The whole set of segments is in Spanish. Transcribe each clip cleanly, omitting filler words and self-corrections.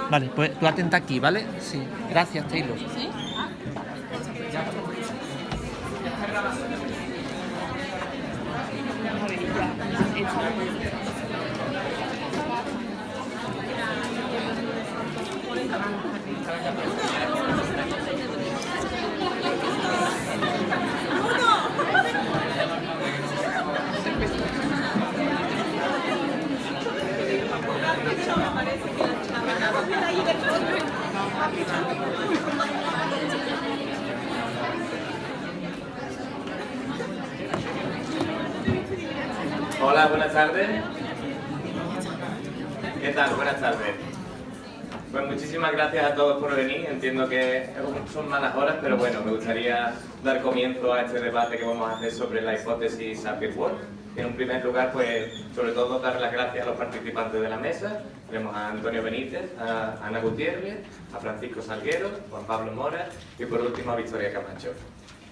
Vale, pues tú atenta aquí, ¿vale? Sí. Gracias, Taylor. ¿Sí? Hola, buenas tardes. ¿Qué tal? Buenas tardes. Pues muchísimas gracias a todos por venir. Entiendo que son malas horas, pero bueno, me gustaría dar comienzo a este debate que vamos a hacer sobre la hipótesis Sapir-Whorf. En un primer lugar, pues, sobre todo dar las gracias a los participantes de la mesa. Tenemos a Antonio Benítez, a Ana Gutiérrez, a Francisco Salguero, Juan Pablo Mora y por último a Victoria Camacho.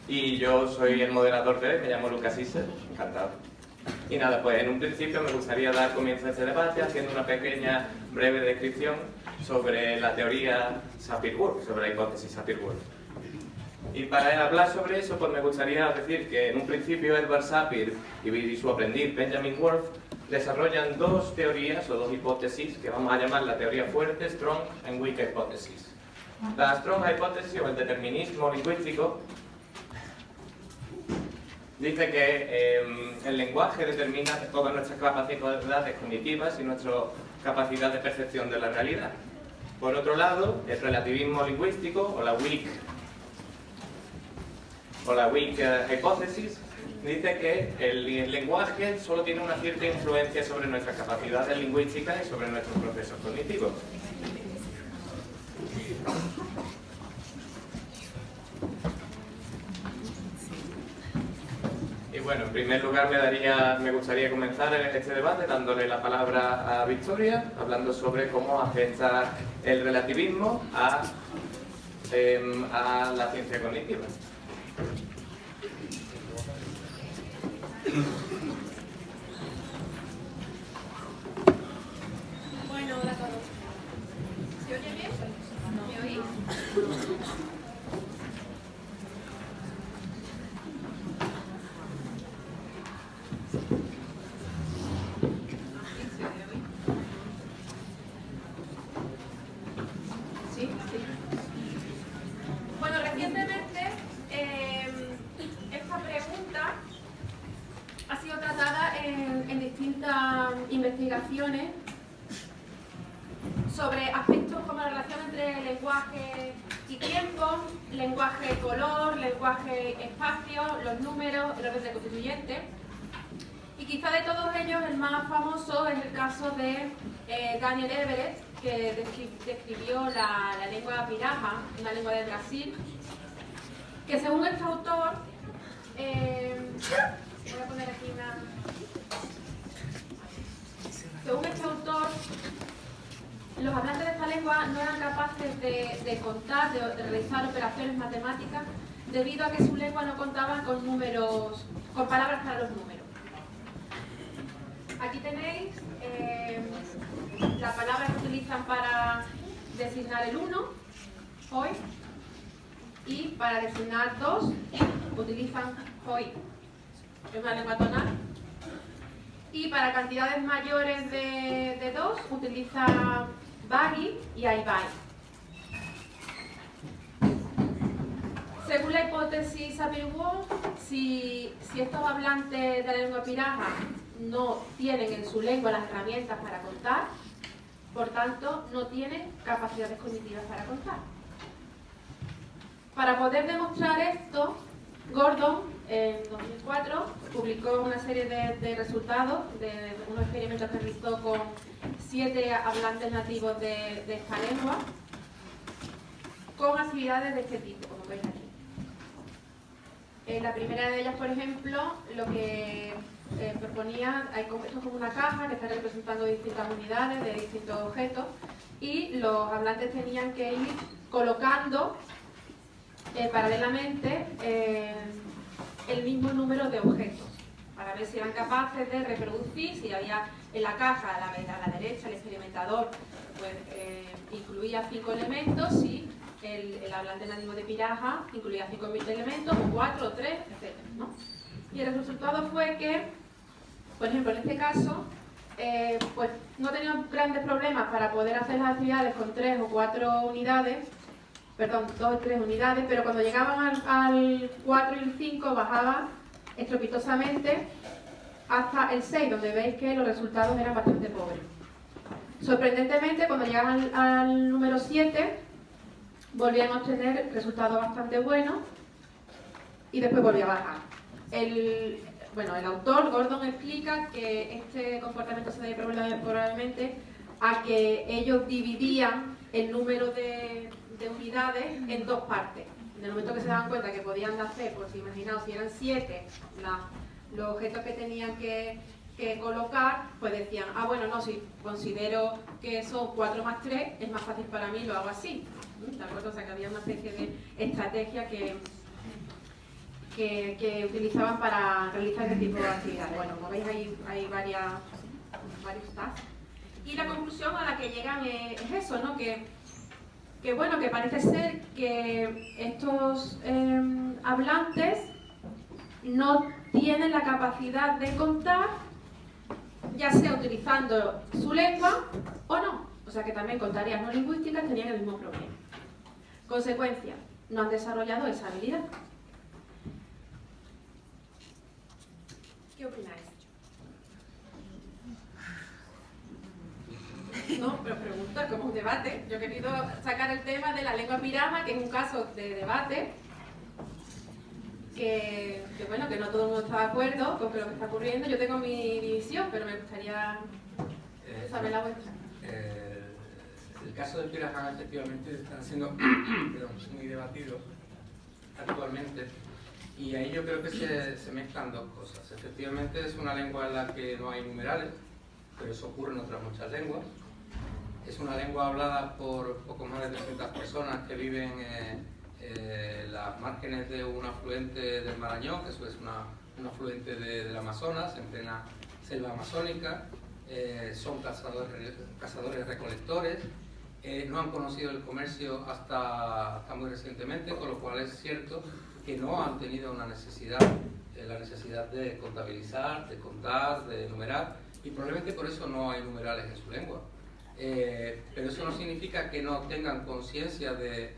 Y yo soy el moderador de hoy, me llamo Lucas Iser, encantado. Y nada, pues en un principio me gustaría dar comienzo a este debate haciendo una pequeña, breve descripción sobre la teoría Sapir-Whorf, sobre la hipótesis Sapir-Whorf. Y para hablar sobre eso, pues me gustaría decir que en un principio Edward Sapir y su aprendiz Benjamin Whorf desarrollan dos teorías o dos hipótesis que vamos a llamar la teoría fuerte, strong and weak hypothesis. La strong hypothesis o el determinismo lingüístico dice que el lenguaje determina todas nuestras capacidades cognitivas y nuestra capacidad de percepción de la realidad. Por otro lado, el relativismo lingüístico o la weak hypothesis dice que el lenguaje solo tiene una cierta influencia sobre nuestras capacidades lingüísticas y sobre nuestros procesos cognitivos. Y bueno, en primer lugar me gustaría comenzar este debate dándole la palabra a Victoria, hablando sobre cómo afecta el relativismo a la ciencia cognitiva. Bueno, hola a todos. ¿Se oye bien? ¿Me oís? Sí, sí. Bueno, recientemente esta pregunta ha sido tratada en distintas investigaciones sobre aspectos como la relación entre lenguaje y tiempo, lenguaje color, lenguaje espacio, los números, el orden constituyente. Y quizá de todos ellos el más famoso es el caso de Daniel Everett, que describió la lengua piraja, una lengua de Brasil, que según este autor, voy a poner aquí una... Según este autor, los hablantes de esta lengua no eran capaces de contar, de realizar operaciones matemáticas, debido a que su lengua no contaba con números, con palabras para los números. Aquí tenéis la palabra que utilizan para designar el 1, hoy, y para designar 2 utilizan hoy. Es una lengua tonal. Y para cantidades mayores de 2 utiliza bagi y aibai. Según la hipótesis Sapir-Whorf, si estos hablantes de la lengua piraja no tienen en su lengua las herramientas para contar, por tanto, no tienen capacidades cognitivas para contar. Para poder demostrar esto, Gordon, en 2004, publicó una serie de resultados de unos experimentos que realizó con 7 hablantes nativos de esta lengua, con actividades de este tipo, como veis aquí. La primera de ellas, por ejemplo, lo que proponía, esto es como una caja que está representando distintas unidades de distintos objetos, y los hablantes tenían que ir colocando paralelamente el mismo número de objetos para ver si eran capaces de reproducir, si había en la caja a la derecha el experimentador pues incluía 5 elementos y el hablante nativo de Piraja incluía 5 elementos, o 4, o 3, etc., ¿no? Y el resultado fue que, por ejemplo, en este caso, pues no teníamos grandes problemas para poder hacer las actividades con 3 o 4 unidades, perdón, 2 o 3 unidades, pero cuando llegaban al 4 y el 5 bajaba estrepitosamente hasta el 6, donde veis que los resultados eran bastante pobres. Sorprendentemente, cuando llegaban al número 7, volvían a obtener resultados bastante buenos y después volvía a bajar. El autor, Gordon, explica que este comportamiento se debe probablemente a que ellos dividían el número de unidades en 2 partes. En el momento que se daban cuenta que podían hacer, pues imaginaos, si eran 7 los objetos que tenían que colocar, pues decían, bueno, no, si considero que son 4 más 3, es más fácil para mí, lo hago así. ¿De acuerdo? O sea, que había una especie de estrategia que utilizaban para realizar este tipo de actividades. Bueno, como veis, hay varios tasks. Y la conclusión a la que llegan es eso, ¿no? Que parece ser que estos hablantes no tienen la capacidad de contar, ya sea utilizando su lengua o no. O sea que también con tareas no lingüísticas tenían el mismo problema. Consecuencia, no han desarrollado esa habilidad. ¿Qué opináis? No, pero pregunta, como un debate. Yo he querido sacar el tema de la lengua pirama, que es un caso de debate, que no todo el mundo está de acuerdo con lo que está ocurriendo. Yo tengo mi división, pero me gustaría saber la vuestra. El caso del Piraja efectivamente está siendo muy debatido actualmente, y ahí yo creo que se mezclan dos cosas. Efectivamente es una lengua en la que no hay numerales, pero eso ocurre en otras muchas lenguas. Es una lengua hablada por poco más de 300 personas que viven en las márgenes de un afluente del Marañón, que eso es un afluente del Amazonas, en plena selva amazónica. Son cazadores-recolectores. No han conocido el comercio hasta muy recientemente, con lo cual es cierto que no han tenido una necesidad, la necesidad de contabilizar, de contar, de numerar, y probablemente por eso no hay numerales en su lengua. Pero eso no significa que no tengan conciencia de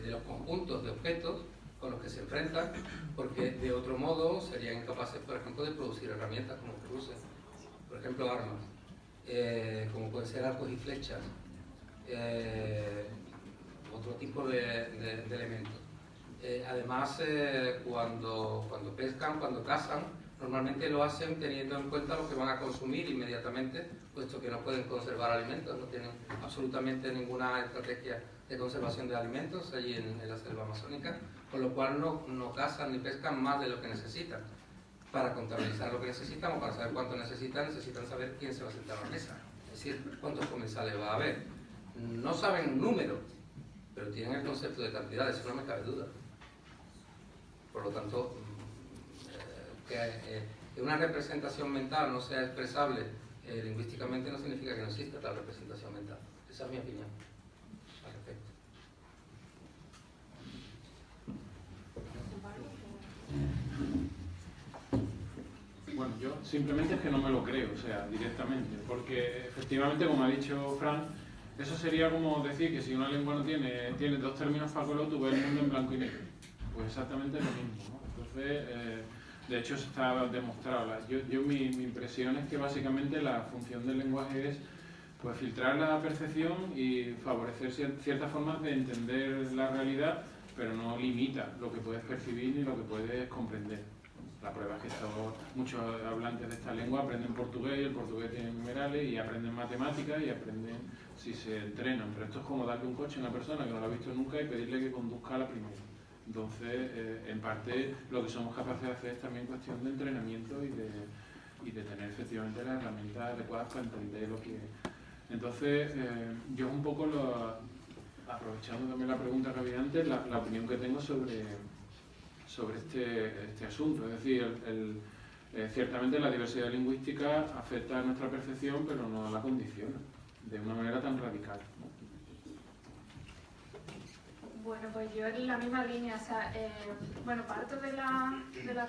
los conjuntos de objetos con los que se enfrentan, porque de otro modo serían incapaces, por ejemplo, de producir herramientas como cruces, por ejemplo armas, como pueden ser arcos y flechas, otro tipo de elementos. Además, cuando pescan, cuando cazan, normalmente lo hacen teniendo en cuenta lo que van a consumir inmediatamente, puesto que no pueden conservar alimentos, no tienen absolutamente ninguna estrategia de conservación de alimentos allí en la selva amazónica, con lo cual no cazan ni pescan más de lo que necesitan. Para contabilizar lo que necesitan o para saber cuánto necesitan saber quién se va a sentar a la mesa, es decir, cuántos comensales va a haber. No saben un número, pero tienen el concepto de cantidad, eso no me cabe duda. Por lo tanto, que una representación mental no sea expresable lingüísticamente no significa que no exista tal representación mental. Esa es mi opinión al respecto. Bueno, yo simplemente es que no me lo creo, o sea, directamente, porque efectivamente, como ha dicho Fran, eso sería como decir que si una lengua no tiene 2 términos faculos, tú ves el mundo en blanco y negro. Pues exactamente lo mismo, ¿no? Entonces, de hecho, eso está demostrado. Mi impresión es que básicamente la función del lenguaje es pues filtrar la percepción y favorecer ciertas formas de entender la realidad, pero no limita lo que puedes percibir ni lo que puedes comprender. La prueba es que muchos hablantes de esta lengua aprenden portugués, y el portugués tiene numerales, y aprenden matemáticas y aprenden si se entrenan. Pero esto es como darle un coche a una persona que no lo ha visto nunca y pedirle que conduzca a la primera. Entonces, en parte, lo que somos capaces de hacer es también cuestión de entrenamiento y de tener efectivamente las herramientas adecuadas para entender lo que es. Entonces, yo un poco, aprovechando también la pregunta que había antes, la opinión que tengo sobre este asunto. Es decir, ciertamente la diversidad lingüística afecta a nuestra percepción, pero no la condiciona. de una manera tan radical, ¿no? Bueno, pues yo en la misma línea, o sea, bueno, parto de la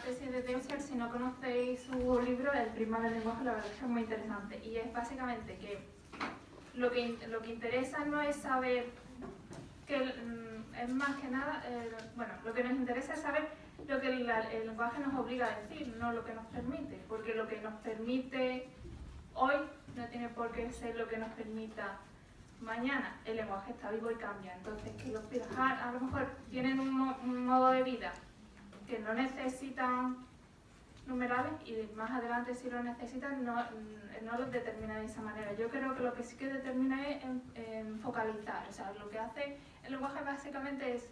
tesis de Deuser. Si no conocéis su libro, El prisma del lenguaje, la verdad es que es muy interesante. Y es básicamente que lo que interesa no es saber, es más que nada, bueno, lo que nos interesa es saber lo que el lenguaje nos obliga a decir, no lo que nos permite. Porque lo que nos permite hoy no tiene por qué ser lo que nos permita mañana. El lenguaje está vivo y cambia. Entonces, que los Pirahã a lo mejor tienen un modo de vida que no necesitan numerales y más adelante si lo necesitan no los determina de esa manera. Yo creo que lo que sí que determina es en focalizar. O sea, lo que hace el lenguaje básicamente es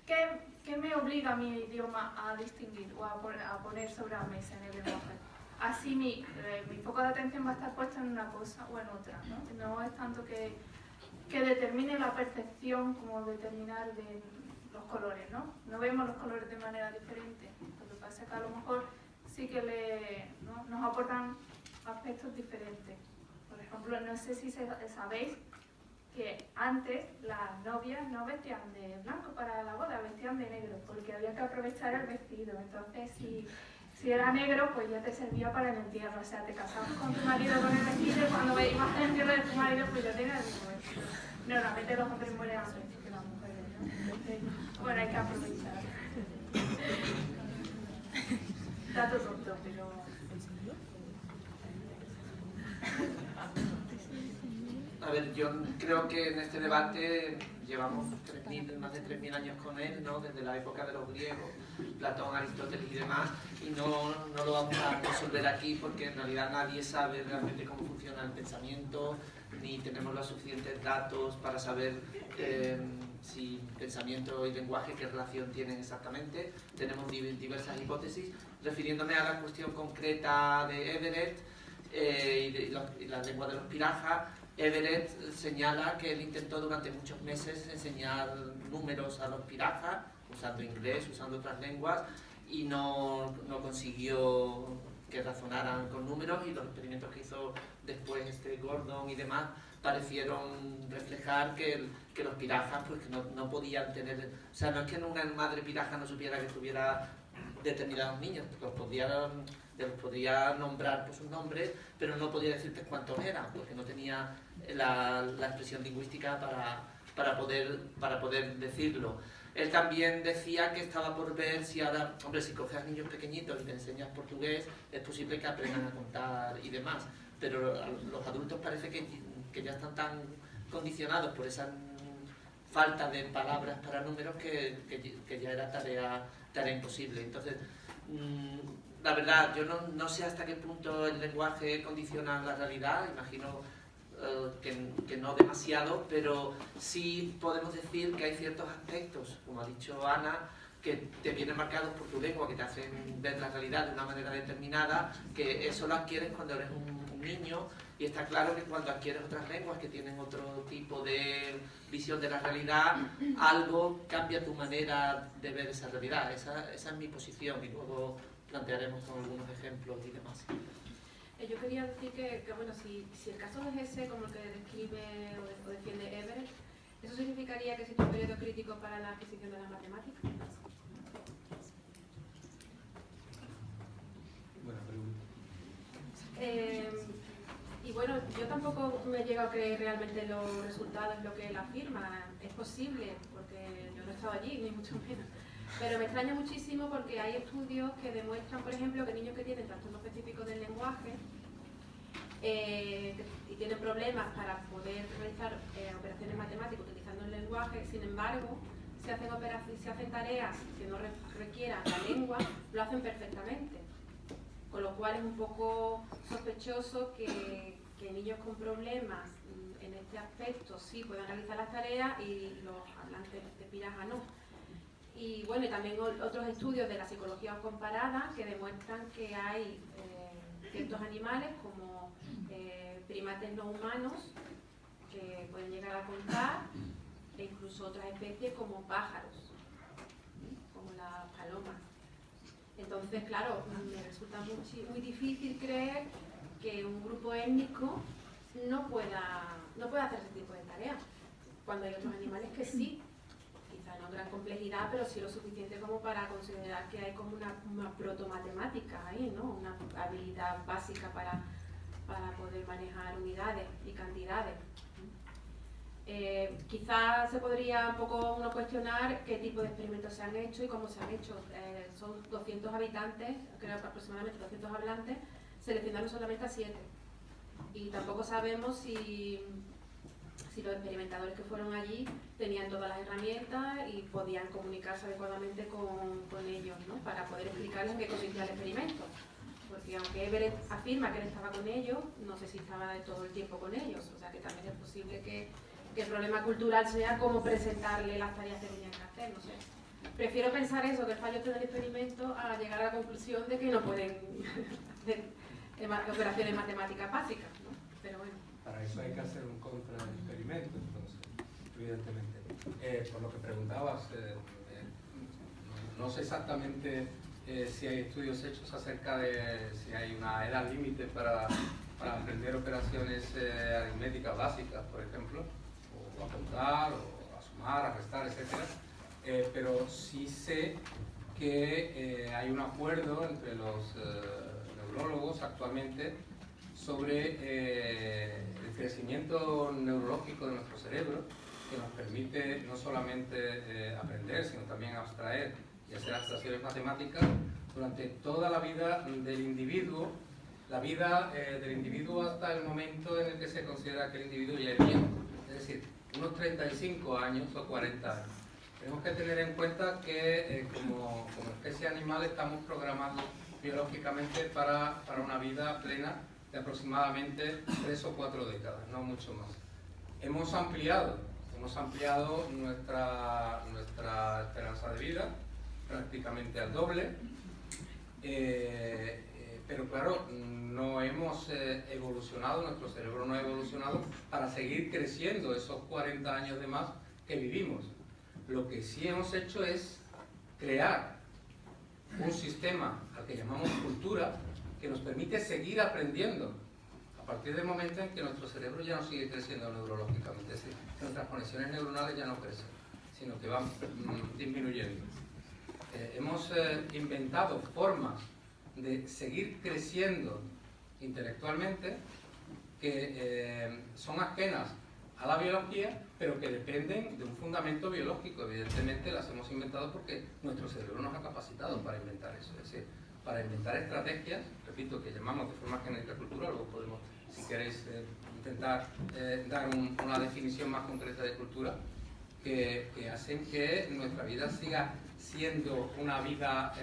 ¿qué me obliga a mi idioma a distinguir o a poner sobre la mesa en el lenguaje? Así mi foco de atención va a estar puesto en una cosa o en otra, ¿no? No es tanto que determine la percepción como determinar de los colores, ¿no? No vemos los colores de manera diferente. Lo que pasa es que a lo mejor sí que ¿no? nos aportan aspectos diferentes. Por ejemplo, no sé si sabéis que antes las novias no vestían de blanco para la boda, vestían de negro, porque había que aprovechar el vestido. Entonces, si era negro, pues ya te servía para el entierro. O sea, te casabas con tu marido con el vestido y cuando ibas al entierro de tu marido, pues ya tenías el mismo vestido. Normalmente los hombres mueren antes que las mujeres, ¿no? Entonces, bueno, hay que aprovechar. Dato tonto, pero... A ver, yo creo que en este debate llevamos más de 3.000 años con él, ¿no? Desde la época de los griegos, Platón, Aristóteles y demás, y no lo vamos a resolver aquí porque en realidad nadie sabe realmente cómo funciona el pensamiento, ni tenemos los suficientes datos para saber si pensamiento y lenguaje qué relación tienen exactamente. Tenemos diversas hipótesis. Refiriéndome a la cuestión concreta de Everett y la lengua de los Pirahã, Everett señala que él intentó durante muchos meses enseñar números a los Pirahã, usando inglés, usando otras lenguas, y no consiguió que razonaran con números, y los experimentos que hizo después Gordon y demás parecieron reflejar que los Pirahã pues, que no podían tener... O sea, no es que una madre Pirahã no supiera que tuviera determinados niños, los podría nombrar por sus nombres, pero no podía decirte cuántos eran, porque no tenía la expresión lingüística para poder decirlo. Él también decía que estaba por ver si ahora, hombre, si coges a niños pequeñitos y le enseñas portugués, es posible que aprendan a contar y demás, pero los adultos parece que ya están tan condicionados por esa falta de palabras para números que ya era tarea imposible. Entonces, la verdad, yo no sé hasta qué punto el lenguaje condiciona la realidad, imagino que no demasiado, pero sí podemos decir que hay ciertos aspectos, como ha dicho Ana, que te vienen marcados por tu lengua, que te hacen ver la realidad de una manera determinada, que eso lo adquieres cuando eres un niño, y está claro que cuando adquieres otras lenguas que tienen otro tipo de visión de la realidad, algo cambia tu manera de ver esa realidad. Esa es mi posición, y luego plantearemos con algunos ejemplos y demás. Yo quería decir que bueno, si el caso es ese, como el que describe o defiende Everett, ¿eso significaría que existe un periodo crítico para la adquisición de las matemáticas? Buena pregunta. Y bueno, yo tampoco me he llegado a creer realmente los resultados, lo que él afirma. Es posible, porque yo no he estado allí, ni mucho menos. Pero me extraña muchísimo porque hay estudios que demuestran, por ejemplo, que niños que tienen trastornos específicos del lenguaje y tienen problemas para poder realizar operaciones matemáticas utilizando el lenguaje, sin embargo, si hacen tareas que no requieran la lengua, lo hacen perfectamente. Con lo cual es un poco sospechoso que niños con problemas en este aspecto sí puedan realizar las tareas y los hablantes de Pirahã no. Y bueno, y también otros estudios de la psicología comparada que demuestran que hay ciertos animales como primates no humanos que pueden llegar a contar, e incluso otras especies como pájaros, como las palomas. Entonces, claro, me resulta muy difícil creer que un grupo étnico no pueda hacer ese tipo de tareas, cuando hay otros animales que sí, quizá no gran complejidad, pero sí lo suficiente como para considerar que hay como una protomatemática ahí, ¿no? Una habilidad básica para poder manejar unidades y cantidades. Quizás se podría un poco uno cuestionar qué tipo de experimentos se han hecho y cómo se han hecho. Son 200 habitantes, creo que aproximadamente 200 hablantes, seleccionaron solamente a 7. Y tampoco sabemos si los experimentadores que fueron allí tenían todas las herramientas y podían comunicarse adecuadamente con ellos, ¿no? Para poder explicarles en qué consistía el experimento. Porque aunque Everett afirma que él estaba con ellos, no sé si estaba de todo el tiempo con ellos. O sea que también es posible que el problema cultural sea cómo presentarle las tareas que tenían que hacer, no sé. Prefiero pensar eso, que el fallo del experimento, a llegar a la conclusión de que no pueden hacer operaciones matemáticas básicas, ¿no? Pero bueno. Para eso hay que hacer un contraexperimento, entonces, evidentemente. Por lo que preguntabas, no sé exactamente si hay estudios hechos acerca de si hay una edad límite para aprender operaciones aritméticas básicas, por ejemplo, o a contar, o a sumar, a restar, etc. Pero sí sé que hay un acuerdo entre los neurólogos actualmente sobre el crecimiento neurológico de nuestro cerebro, que nos permite no solamente aprender, sino también abstraer y hacer abstracciones matemáticas durante toda la vida del individuo, del individuo hasta el momento en el que se considera que el individuo ya es viejo, es decir, unos 35 años o 40 años. Tenemos que tener en cuenta que como especie animal estamos programados biológicamente para una vida plena de aproximadamente 3 o 4 décadas, no mucho más. Hemos ampliado nuestra esperanza de vida prácticamente al doble, pero claro, no hemos evolucionado, nuestro cerebro no ha evolucionado para seguir creciendo esos 40 años de más que vivimos. Lo que sí hemos hecho es crear un sistema al que llamamos cultura, que nos permite seguir aprendiendo a partir del momento en que nuestro cerebro ya no sigue creciendo neurológicamente, es decir, que nuestras conexiones neuronales ya no crecen, sino que van disminuyendo. Hemos inventado formas de seguir creciendo intelectualmente que son ajenas a la biología, pero que dependen de un fundamento biológico. Evidentemente las hemos inventado porque nuestro cerebro nos ha capacitado para inventar eso, es decir, para inventar estrategias, repito, que llamamos de forma genérica cultura. Luego podemos, si queréis, intentar dar una definición más concreta de cultura, que hacen que nuestra vida siga siendo una vida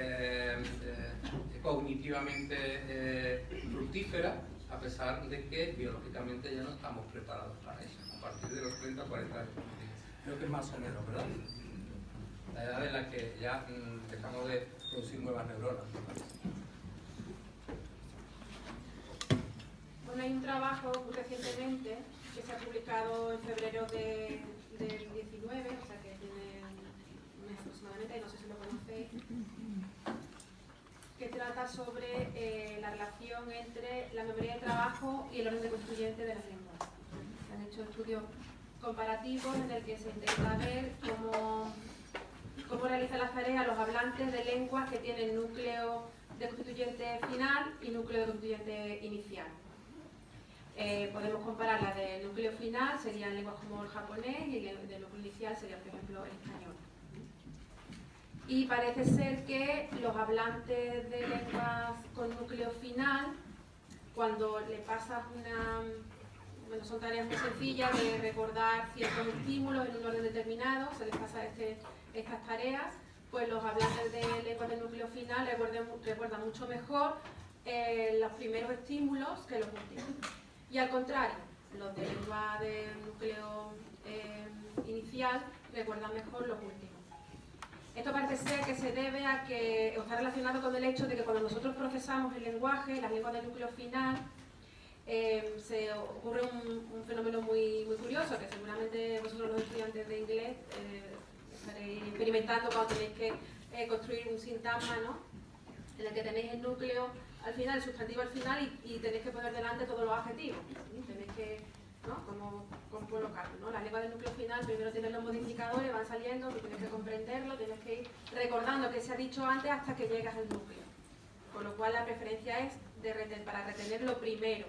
cognitivamente fructífera, a pesar de que biológicamente ya no estamos preparados para eso, a partir de los 30 o 40 años. Creo que es más o menos, ¿verdad? La edad en la que ya dejamos de producir nuevas neuronas, ¿no? Bueno, hay un trabajo recientemente que se ha publicado en febrero del 19, o sea que tiene un mes aproximadamente, no sé si lo conocéis, que trata sobre la relación entre la memoria de trabajo y el orden constituyente de las lenguas. Se han hecho estudios comparativos en el que se intenta ver cómo realizan las tareas los hablantes de lenguas que tienen núcleo de constituyente final y núcleo de constituyente inicial. Podemos comparar la del núcleo final, serían lenguas como el japonés, y el del núcleo inicial sería, por ejemplo, el español. Y parece ser que los hablantes de lenguas con núcleo final, cuando le pasas bueno, son tareas muy sencillas de recordar ciertos estímulos en un orden determinado, se les pasa estas tareas, pues los hablantes de lenguas de núcleo final recuerdan mucho mejor los primeros estímulos que los últimos. Y al contrario, los de lengua de núcleo inicial recuerdan mejor los últimos. Esto parece ser que se debe a que, o está relacionado con el hecho de que cuando nosotros procesamos el lenguaje, las lenguas de núcleo final, se ocurre un fenómeno muy curioso, que seguramente vosotros los estudiantes de inglés estaréis experimentando cuando tenéis que construir un sintagma, ¿no? En el que tenéis el núcleo al final, el sustantivo al final y tenéis que poner delante todos los adjetivos. ¿Sí? Tenéis que, ¿no? Cómo colocarlo, ¿no? La lengua del núcleo final, primero tienes los modificadores, van saliendo, tú tienes que comprenderlo, tienes que ir recordando qué se ha dicho antes hasta que llegas al núcleo. Con lo cual la preferencia es para retenerlo primero.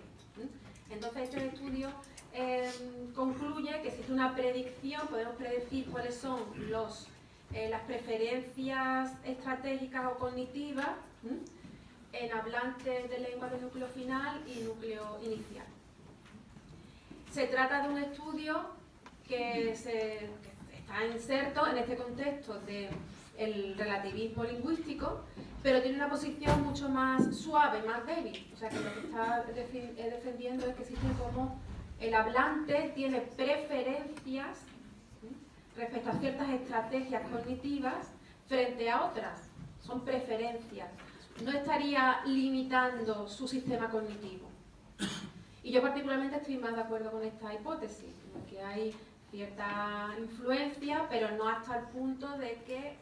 Entonces este estudio concluye que existe una predicción, podemos predecir cuáles son las preferencias estratégicas o cognitivas en hablantes de lengua del núcleo final y núcleo inicial. Se trata de un estudio que está inserto en este contexto del relativismo lingüístico, pero tiene una posición mucho más suave, más débil. O sea que lo que está defendiendo es que existe como el hablante tiene preferencias respecto a ciertas estrategias cognitivas frente a otras. Son preferencias. No estaría limitando su sistema cognitivo. Y yo particularmente estoy más de acuerdo con esta hipótesis, en que hay cierta influencia, pero no hasta el punto de que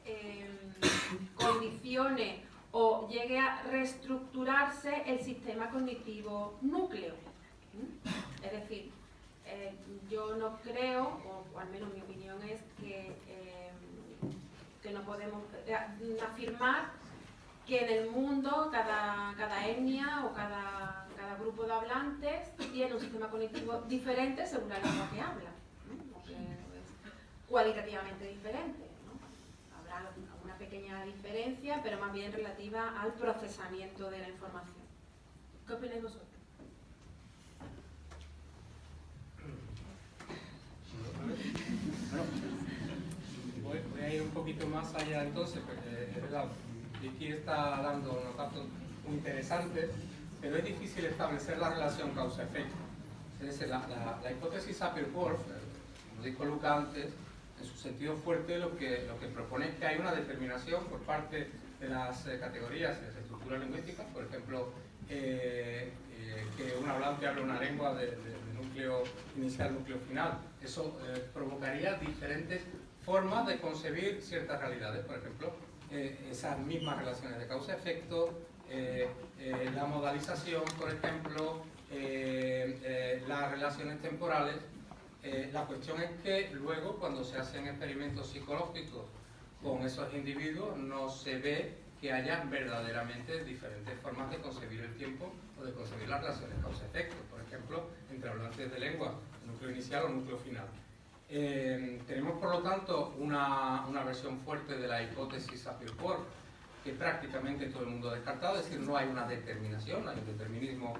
condicione o llegue a reestructurarse el sistema cognitivo núcleo. Es decir, yo no creo, o al menos mi opinión es que no podemos afirmar que en el mundo cada etnia o cada grupo de hablantes tiene un sistema cognitivo diferente según la lengua que habla, ¿no? O que es cualitativamente diferente, ¿no? Habrá una pequeña diferencia, pero más bien relativa al procesamiento de la información. ¿Qué opináis vosotros? Bueno, voy a ir un poquito más allá entonces, porque es verdad, Vicky está dando unos datos muy interesantes, pero es difícil establecer la relación causa-efecto. Es decir, la hipótesis Sapir-Whorf, como dijo Luca antes, en su sentido fuerte lo que propone es que hay una determinación por parte de las categorías y las estructuras lingüísticas, por ejemplo, que un hablante hable una lengua de núcleo inicial, núcleo final. Eso provocaría diferentes formas de concebir ciertas realidades, por ejemplo, esas mismas relaciones de causa-efecto, la modalización, por ejemplo, las relaciones temporales. La cuestión es que luego, cuando se hacen experimentos psicológicos con esos individuos, no se ve que haya verdaderamente diferentes formas de concebir el tiempo o de concebir las relaciones causa-efecto, por ejemplo, entre hablantes de lengua, núcleo inicial o núcleo final. Tenemos, por lo tanto, una versión fuerte de la hipótesis Sapir-Whorf, que prácticamente todo el mundo ha descartado, es decir, no hay una determinación, hay un determinismo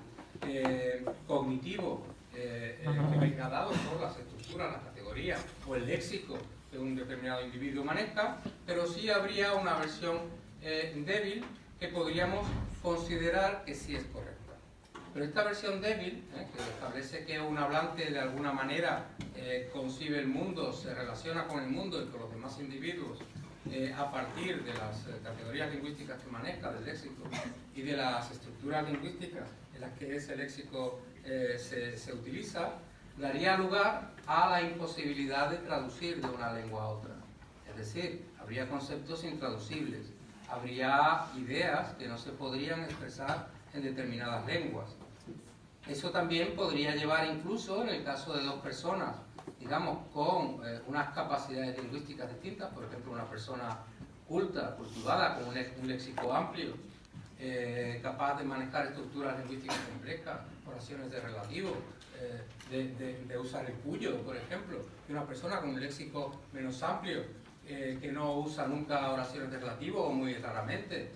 cognitivo que venga dado por las estructuras, las categorías o el léxico que un determinado individuo maneja, pero sí habría una versión débil que podríamos considerar que sí es correcta. Pero esta versión débil, que establece que un hablante de alguna manera concibe el mundo, se relaciona con el mundo y con los demás individuos a partir de las categorías lingüísticas que maneja, del léxico y de las estructuras lingüísticas en las que ese léxico se utiliza, daría lugar a la imposibilidad de traducir de una lengua a otra. Es decir, habría conceptos intraducibles, habría ideas que no se podrían expresar en determinadas lenguas. Eso también podría llevar incluso, en el caso de dos personas, digamos, con unas capacidades lingüísticas distintas, por ejemplo, una persona culta, cultivada, con un léxico amplio, capaz de manejar estructuras lingüísticas complejas, oraciones de relativo, de usar el cuyo, por ejemplo, y una persona con un léxico menos amplio, que no usa nunca oraciones de relativo o muy raramente,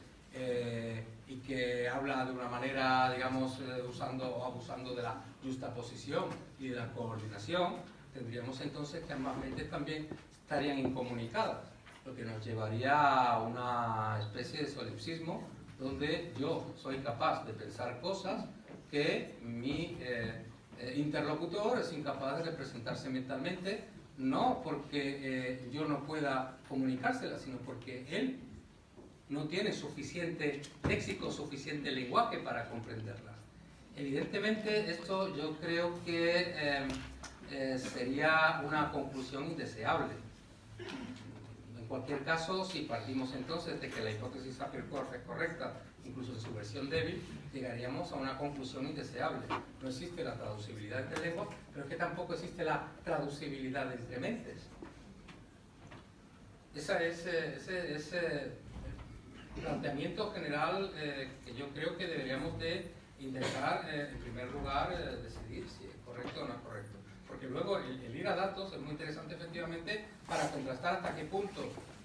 y que habla de una manera, digamos, usando o abusando de la justaposición y de la coordinación, tendríamos entonces que ambas mentes también estarían incomunicadas, lo que nos llevaría a una especie de solipsismo donde yo soy capaz de pensar cosas que mi interlocutor es incapaz de representarse mentalmente, no porque yo no pueda comunicárselas, sino porque él no tiene suficiente léxico, suficiente lenguaje para comprenderlas. Evidentemente, esto yo creo que sería una conclusión indeseable. En En cualquier caso, si partimos entonces de que la hipótesis Sapir-Whorf es correcta, incluso en su versión débil, llegaríamos a una conclusión indeseable. No existe la traducibilidad entre lenguas, pero es que tampoco existe la traducibilidad entre mentes. Ese planteamiento general que yo creo que deberíamos de intentar, en primer lugar, decidir si es correcto o no es correcto. Porque luego el ir a datos es muy interesante efectivamente para contrastar hasta qué punto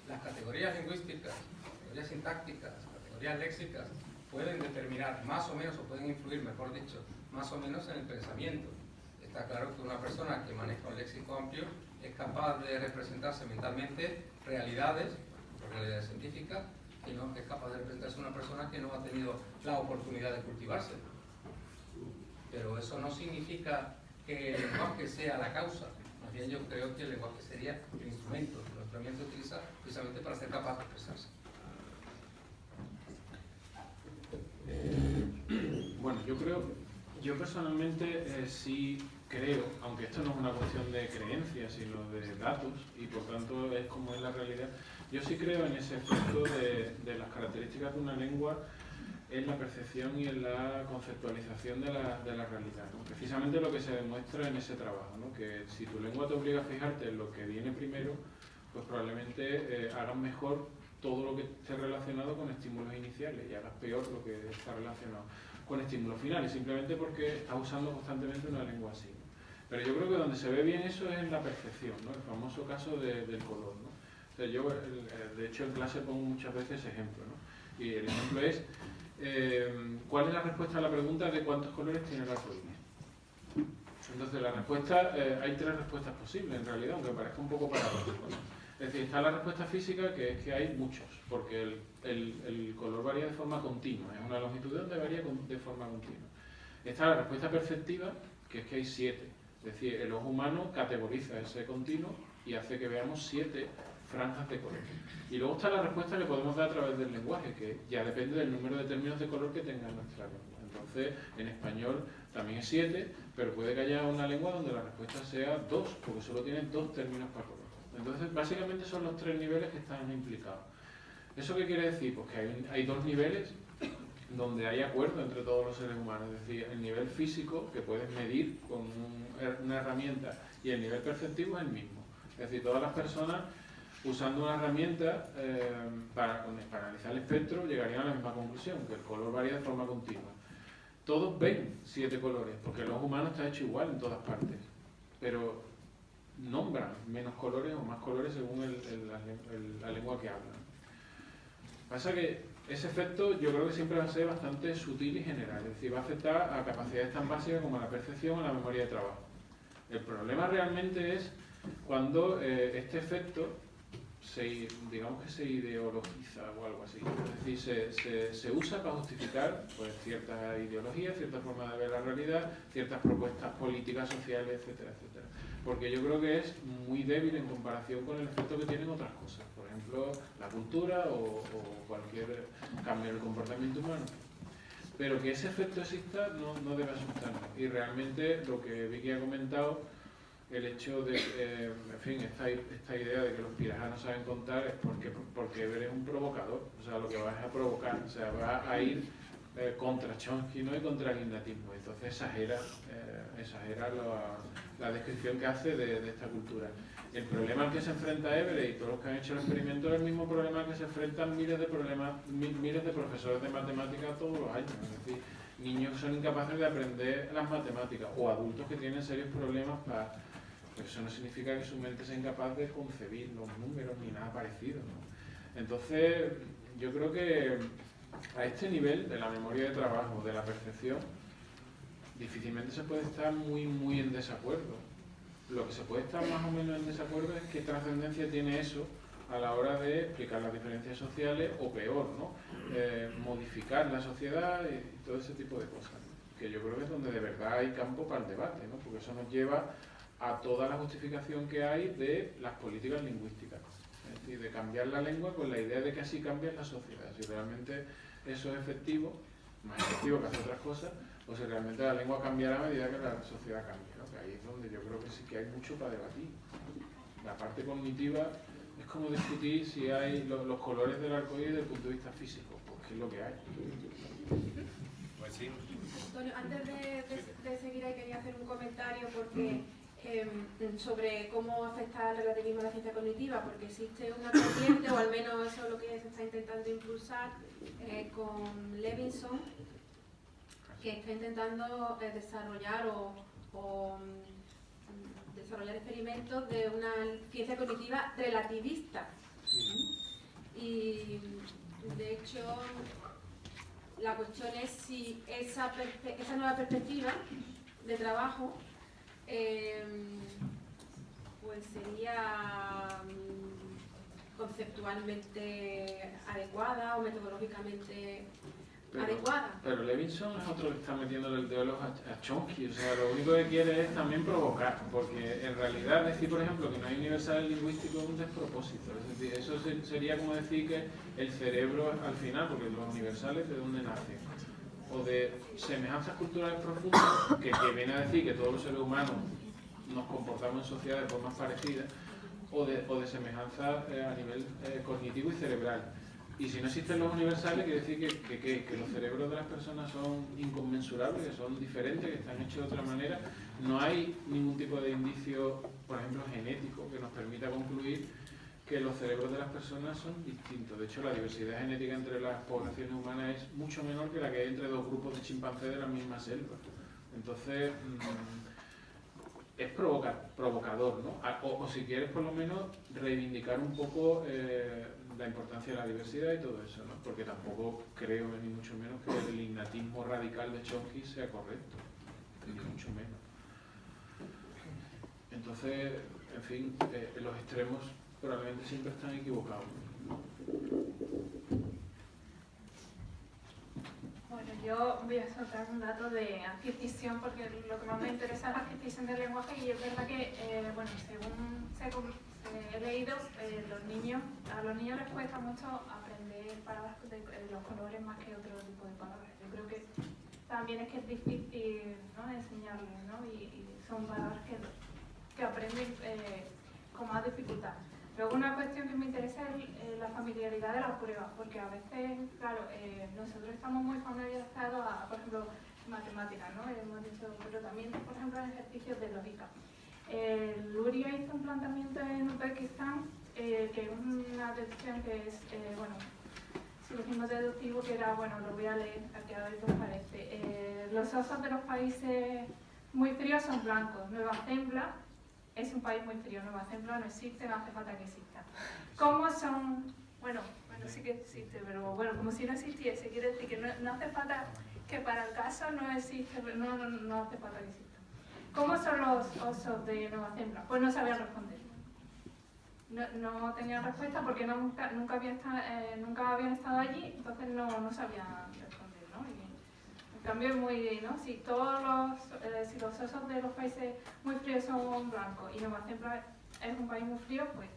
las categorías lingüísticas, categorías sintácticas, categorías léxicas pueden determinar más o menos, o pueden influir, mejor dicho, más o menos en el pensamiento. Está claro que una persona que maneja un léxico amplio es capaz de representarse mentalmente realidades científicas, que no es capaz de representarse una persona que no ha tenido la oportunidad de cultivarse. Pero eso no significa que el lenguaje sea la causa. Más bien yo creo que el lenguaje sería el instrumento que nuestra mente utiliza precisamente para ser capaz de expresarse. Bueno, yo personalmente sí creo, aunque esto no es una cuestión de creencia, sino de datos, y por tanto es como es la realidad, yo sí creo en ese efecto de las características de una lengua en la percepción y en la conceptualización de la realidad, ¿no? Precisamente lo que se demuestra en ese trabajo, ¿no? Que si tu lengua te obliga a fijarte en lo que viene primero, pues probablemente hagas mejor todo lo que esté relacionado con estímulos iniciales y hagas peor lo que está relacionado con estímulos finales, simplemente porque estás usando constantemente una lengua así, ¿no? Pero yo creo que donde se ve bien eso es en la percepción, ¿no? El famoso caso del color, ¿no? O sea, yo, de hecho, en clase pongo muchas veces ejemplos, ¿no? Y el ejemplo es ¿cuál es la respuesta a la pregunta de cuántos colores tiene el arco iris? Entonces la respuesta, hay tres respuestas posibles en realidad, aunque parezca un poco paradójico, ¿no? Es decir, está la respuesta física, que es que hay muchos, porque el color varía de forma continua, es una longitud donde varía de forma continua. Está la respuesta perceptiva, que es que hay 7, es decir, el ojo humano categoriza ese continuo y hace que veamos 7 franjas de color. Y luego está la respuesta que podemos dar a través del lenguaje, que ya depende del número de términos de color que tenga nuestra lengua. Entonces, en español también es 7, pero puede que haya una lengua donde la respuesta sea 2, porque solo tiene 2 términos para color. Entonces, básicamente son los 3 niveles que están implicados. ¿Eso qué quiere decir? Pues que hay 2 niveles donde hay acuerdo entre todos los seres humanos, es decir, el nivel físico, que puedes medir con una herramienta, y el nivel perceptivo es el mismo. Es decir, todas las personas, usando una herramienta para analizar el espectro, llegarían a la misma conclusión, que el color varía de forma continua. Todos ven 7 colores, porque el ojo humano está hecho igual en todas partes, pero nombran menos colores o más colores según la lengua que hablan. Pasa que ese efecto yo creo que siempre va a ser bastante sutil y general, es decir, va a afectar a capacidades tan básicas como la percepción o la memoria de trabajo. El problema realmente es cuando este efecto digamos que se ideologiza o algo así, es decir, se usa para justificar pues, ciertas ideologías, ciertas formas de ver la realidad, ciertas propuestas políticas, sociales, etcétera, etcétera. Porque yo creo que es muy débil en comparación con el efecto que tienen otras cosas, por ejemplo, la cultura o cualquier cambio en el comportamiento humano. Pero que ese efecto exista no debe asustarnos. Y realmente lo que Vicky ha comentado, el hecho de, en fin, esta idea de que los pirajanos saben contar es porque eres un provocador, o sea, lo que vas a provocar, o sea, va a ir contra Chomsky, ¿no? Y contra el ignatismo, entonces exagera la descripción que hace de esta cultura. El problema al que se enfrenta Everett y todos los que han hecho el experimento es el mismo problema al que se enfrentan miles de profesores de matemáticas todos los años, es decir, niños que son incapaces de aprender las matemáticas o adultos que tienen serios problemas para... Pero eso no significa que su mente sea incapaz de concebir los números ni nada parecido, ¿no? Entonces, yo creo que a este nivel de la memoria de trabajo, de la percepción, difícilmente se puede estar muy en desacuerdo. Lo que se puede estar más o menos en desacuerdo es qué trascendencia tiene eso a la hora de explicar las diferencias sociales o peor, ¿no? Modificar la sociedad y todo ese tipo de cosas, ¿no? Que yo creo que es donde de verdad hay campo para el debate, ¿no? Porque eso nos lleva a toda la justificación que hay de las políticas lingüísticas, es decir, de cambiar la lengua con la idea de que así cambia la sociedad, si realmente eso es efectivo, más efectivo que hacer otras cosas, o si realmente la lengua cambiará a medida que la sociedad cambie, ¿no? Que ahí es donde yo creo que sí que hay mucho para debatir. La parte cognitiva, es como discutir si hay los colores del arcoíris desde el punto de vista físico, porque es lo que hay. Pues sí. Antonio, antes de seguir ahí quería hacer un comentario porque sobre cómo afecta el relativismo a la ciencia cognitiva, porque existe una corriente, o al menos eso es lo que se está intentando impulsar con Levinson, que está intentando desarrollar desarrollar experimentos de una ciencia cognitiva relativista. Y de hecho la cuestión es si esa nueva perspectiva de trabajo pues sería conceptualmente adecuada o metodológicamente adecuada. Pero Levinson es otro que está metiéndole el dedo a Chomsky, o sea, lo único que quiere es también provocar, porque en realidad decir, por ejemplo, que no hay universales lingüísticos es un despropósito, es decir, eso sería como decir que el cerebro al final, porque los universales ¿de dónde nacen? O de semejanzas culturales profundas, que viene a decir que todos los seres humanos nos comportamos en sociedad de formas parecidas, o de semejanzas a nivel cognitivo y cerebral. Y si no existen los universales, quiere decir que los cerebros de las personas son inconmensurables, que son diferentes, que están hechos de otra manera. No hay ningún tipo de indicio, por ejemplo, genético, que nos permita concluir que los cerebros de las personas son distintos. De hecho, la diversidad genética entre las poblaciones humanas es mucho menor que la que hay entre dos grupos de chimpancés de la misma selva. Entonces, es provocador, ¿no? O si quieres, por lo menos, reivindicar un poco la importancia de la diversidad y todo eso, ¿no? Porque tampoco creo, ni mucho menos, que el ignatismo radical de Chomsky sea correcto, ni mucho menos. Entonces, en fin, los extremos probablemente siempre están equivocados. Bueno, yo voy a soltar un dato de adquisición porque lo que más me interesa es la adquisición del lenguaje y es verdad que, bueno, según he leído, a los niños les cuesta mucho aprender palabras de los colores más que otro tipo de palabras. Yo creo que también es que es difícil, ¿no?, enseñarles, ¿no? Y son palabras que aprenden con más dificultad. Luego una cuestión que me interesa es la familiaridad de las pruebas, porque a veces, claro, nosotros estamos muy familiarizados a, por ejemplo, matemáticas, ¿no? Hemos dicho, pero también, por ejemplo, ejercicios de lógica. Luria hizo un planteamiento en Uzbekistán, que es una deducción que es, bueno, silogismo deductivo, que era, bueno, lo voy a leer, aquí a ver qué os parece. Los osos de los países muy fríos son blancos. Nueva Zembla es un país muy frío, Nueva Zembla no existe, no hace falta que exista. ¿Cómo son? Bueno, sí que existe, pero bueno, como si no existiese, quiere decir que no hace falta, que para el caso no existe, no hace falta que exista. ¿Cómo son los osos de Nueva Zembla? Pues no sabían responder. No tenían respuesta porque nunca habían estado allí, entonces no sabían responder, ¿no? Y, en cambio, ¿no? Si los osos de los países muy fríos son blancos y Nueva Zembla es un país muy frío, pues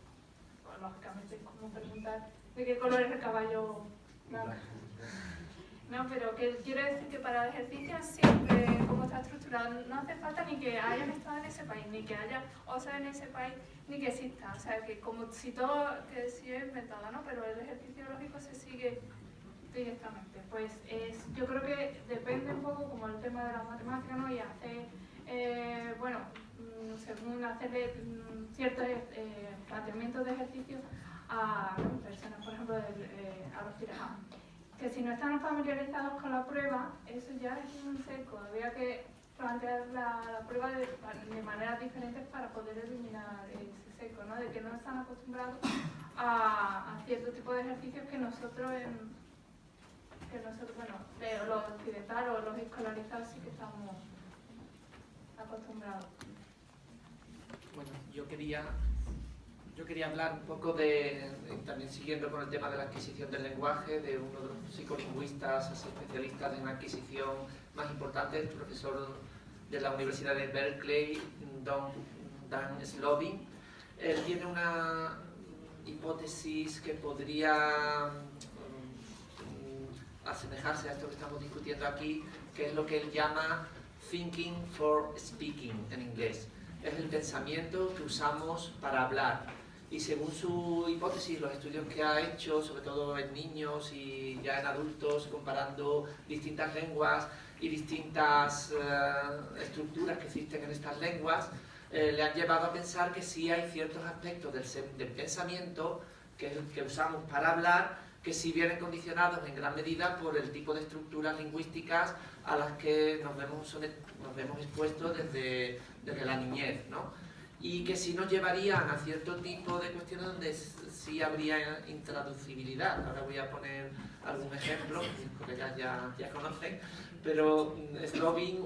lógicamente es como preguntar de qué color es el caballo blanco. No, pero que quiero decir que para el ejercicio siempre, como está estructurado, no hace falta ni que hayan estado en ese país, ni que haya osos en ese país, ni que exista. O sea, que como si todo, que sí es inventado, ¿no? Pero el ejercicio lógico se sigue directamente. Pues yo creo que depende un poco como el tema de la matemática, ¿no? Y hacer, bueno, según hacerle ciertos planteamientos de ejercicio a personas, por ejemplo, a los cirujanos. Que si no están familiarizados con la prueba, eso ya es un seco. Había que plantear la prueba de maneras diferentes para poder eliminar ese seco, ¿no? De que no están acostumbrados a cierto tipo de ejercicios que nosotros, bueno, los occidentales o los escolarizados sí que estamos acostumbrados. Bueno, yo quería hablar un poco también siguiendo con el tema de la adquisición del lenguaje, de uno de los psicolingüistas especialistas en adquisición más importantes, el profesor de la Universidad de Berkeley, Dan Slovin. Él tiene una hipótesis que podría asemejarse a esto que estamos discutiendo aquí, que es lo que él llama thinking for speaking en inglés. Es el pensamiento que usamos para hablar. y según su hipótesis, los estudios que ha hecho, sobre todo en niños y ya en adultos, comparando distintas lenguas y distintas estructuras que existen en estas lenguas, le han llevado a pensar que sí hay ciertos aspectos del pensamiento que usamos para hablar, que sí vienen condicionados en gran medida por el tipo de estructuras lingüísticas a las que nos vemos expuestos desde la niñez, ¿no? Y que sí nos llevarían a cierto tipo de cuestiones donde sí habría intraducibilidad. Ahora voy a poner algún ejemplo, mis colegas ya conocen, pero Slovin,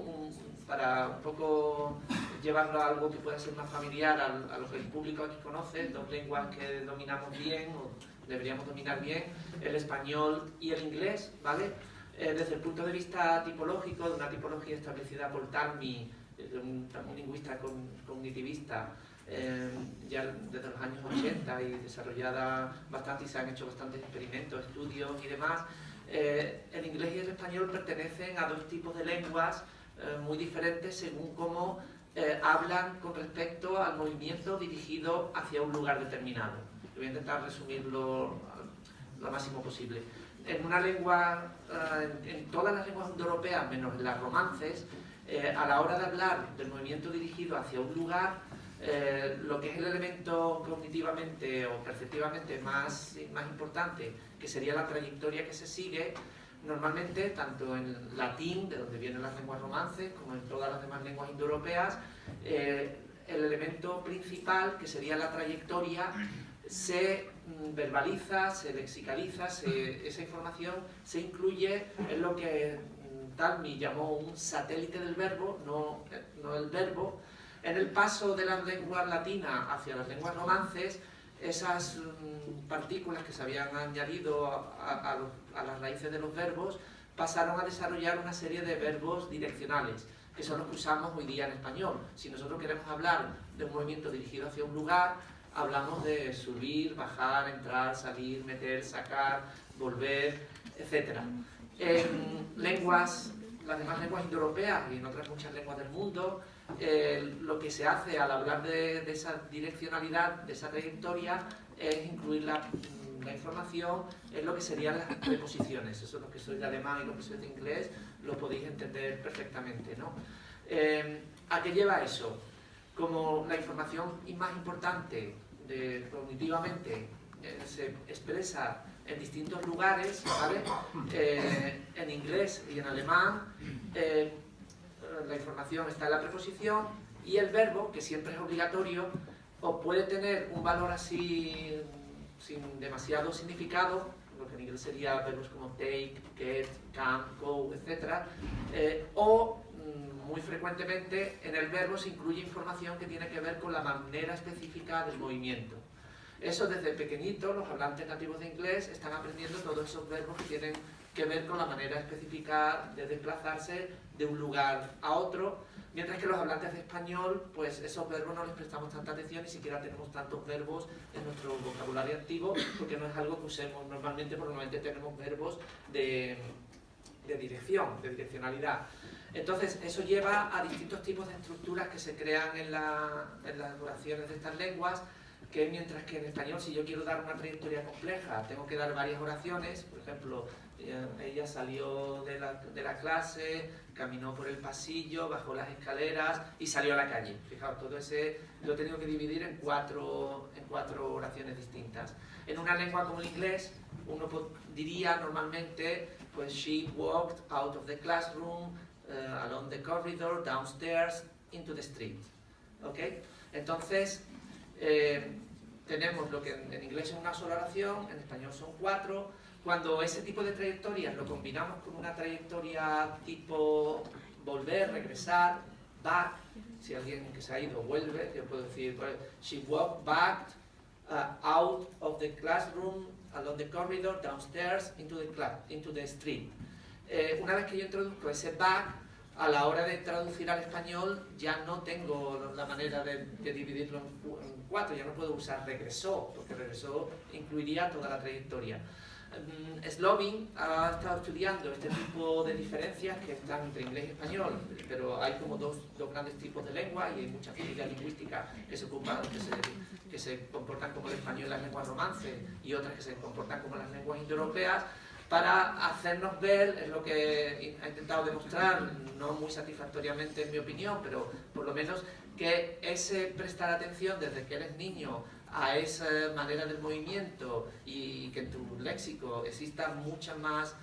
para un poco llevarlo a algo que pueda ser más familiar a lo que el público aquí conoce, dos lenguas que dominamos bien, o deberíamos dominar bien, el español y el inglés, ¿vale? Desde el punto de vista tipológico, de una tipología establecida por Talmy, un lingüista cognitivista, ya desde los años 80 y desarrollada bastante, y se han hecho bastantes experimentos, estudios y demás, el inglés y el español pertenecen a dos tipos de lenguas muy diferentes según cómo hablan con respecto al movimiento dirigido hacia un lugar determinado. Voy a intentar resumirlo lo máximo posible. En una lengua, en todas las lenguas indoeuropeas, menos en las romances, a la hora de hablar del movimiento dirigido hacia un lugar, lo que es el elemento cognitivamente o perceptivamente más importante, que sería la trayectoria que se sigue, normalmente, tanto en latín, de donde vienen las lenguas romances, como en todas las demás lenguas indoeuropeas, el elemento principal, que sería la trayectoria, se verbaliza, se lexicaliza, esa información se incluye en lo que Talmy llamó un satélite del verbo, no el verbo. En el paso de las lenguas latinas hacia las lenguas romances, esas partículas que se habían añadido a las raíces de los verbos pasaron a desarrollar una serie de verbos direccionales, que son los que usamos hoy día en español. Si nosotros queremos hablar de un movimiento dirigido hacia un lugar, hablamos de subir, bajar, entrar, salir, meter, sacar, volver, etc. En las demás lenguas indoeuropeas y en otras muchas lenguas del mundo, lo que se hace al hablar de esa direccionalidad, de esa trayectoria, es incluir la información en lo que serían las preposiciones. Eso, los que sois de alemán y los que sois de inglés, lo podéis entender perfectamente, ¿no? ¿A qué lleva eso? Como la información más importante cognitivamente se expresa en distintos lugares, ¿vale? En inglés y en alemán, la información está en la preposición, y el verbo, que siempre es obligatorio, o puede tener un valor así sin demasiado significado, lo que en inglés sería verbos como take, get, come, go, etc. O muy frecuentemente en el verbo se incluye información que tiene que ver con la manera específica del movimiento. Eso desde pequeñitos, los hablantes nativos de inglés están aprendiendo todos esos verbos que tienen que ver con la manera específica de desplazarse de un lugar a otro, mientras que los hablantes de español, pues esos verbos no les prestamos tanta atención, ni siquiera tenemos tantos verbos en nuestro vocabulario activo, porque no es algo que usemos normalmente, porque normalmente tenemos verbos de dirección, de direccionalidad. Entonces, eso lleva a distintos tipos de estructuras que se crean en las oraciones de estas lenguas, que mientras que en español, si yo quiero dar una trayectoria compleja, tengo que dar varias oraciones. Por ejemplo, ella salió de la clase, caminó por el pasillo, bajó las escaleras y salió a la calle. Fijaos, todo ese lo he tenido que dividir en cuatro oraciones distintas. En una lengua como el inglés, uno diría normalmente, pues, she walked out of the classroom, along the corridor, downstairs, into the street. ¿Ok? Entonces, tenemos lo que en inglés es una sola oración, en español son 4. Cuando ese tipo de trayectorias lo combinamos con una trayectoria tipo volver, regresar, back, si alguien que se ha ido vuelve, yo puedo decir, pues, she walked back out of the classroom, along the corridor, downstairs, into the street. Una vez que yo introduzco ese back, a la hora de traducir al español ya no tengo la manera de dividirlo en 4, ya no puedo usar regresó, porque regresó incluiría toda la trayectoria. Slovin ha estado estudiando este tipo de diferencias que están entre inglés y español, pero hay como dos grandes tipos de lengua y hay muchas familias lingüísticas que se comportan como el español y las lenguas romances y otras que se comportan como las lenguas indoeuropeas, para hacernos ver, es lo que ha intentado demostrar, no muy satisfactoriamente en mi opinión, pero por lo menos que ese prestar atención desde que eres niño a esa manera del movimiento y que en tu léxico existan muchas más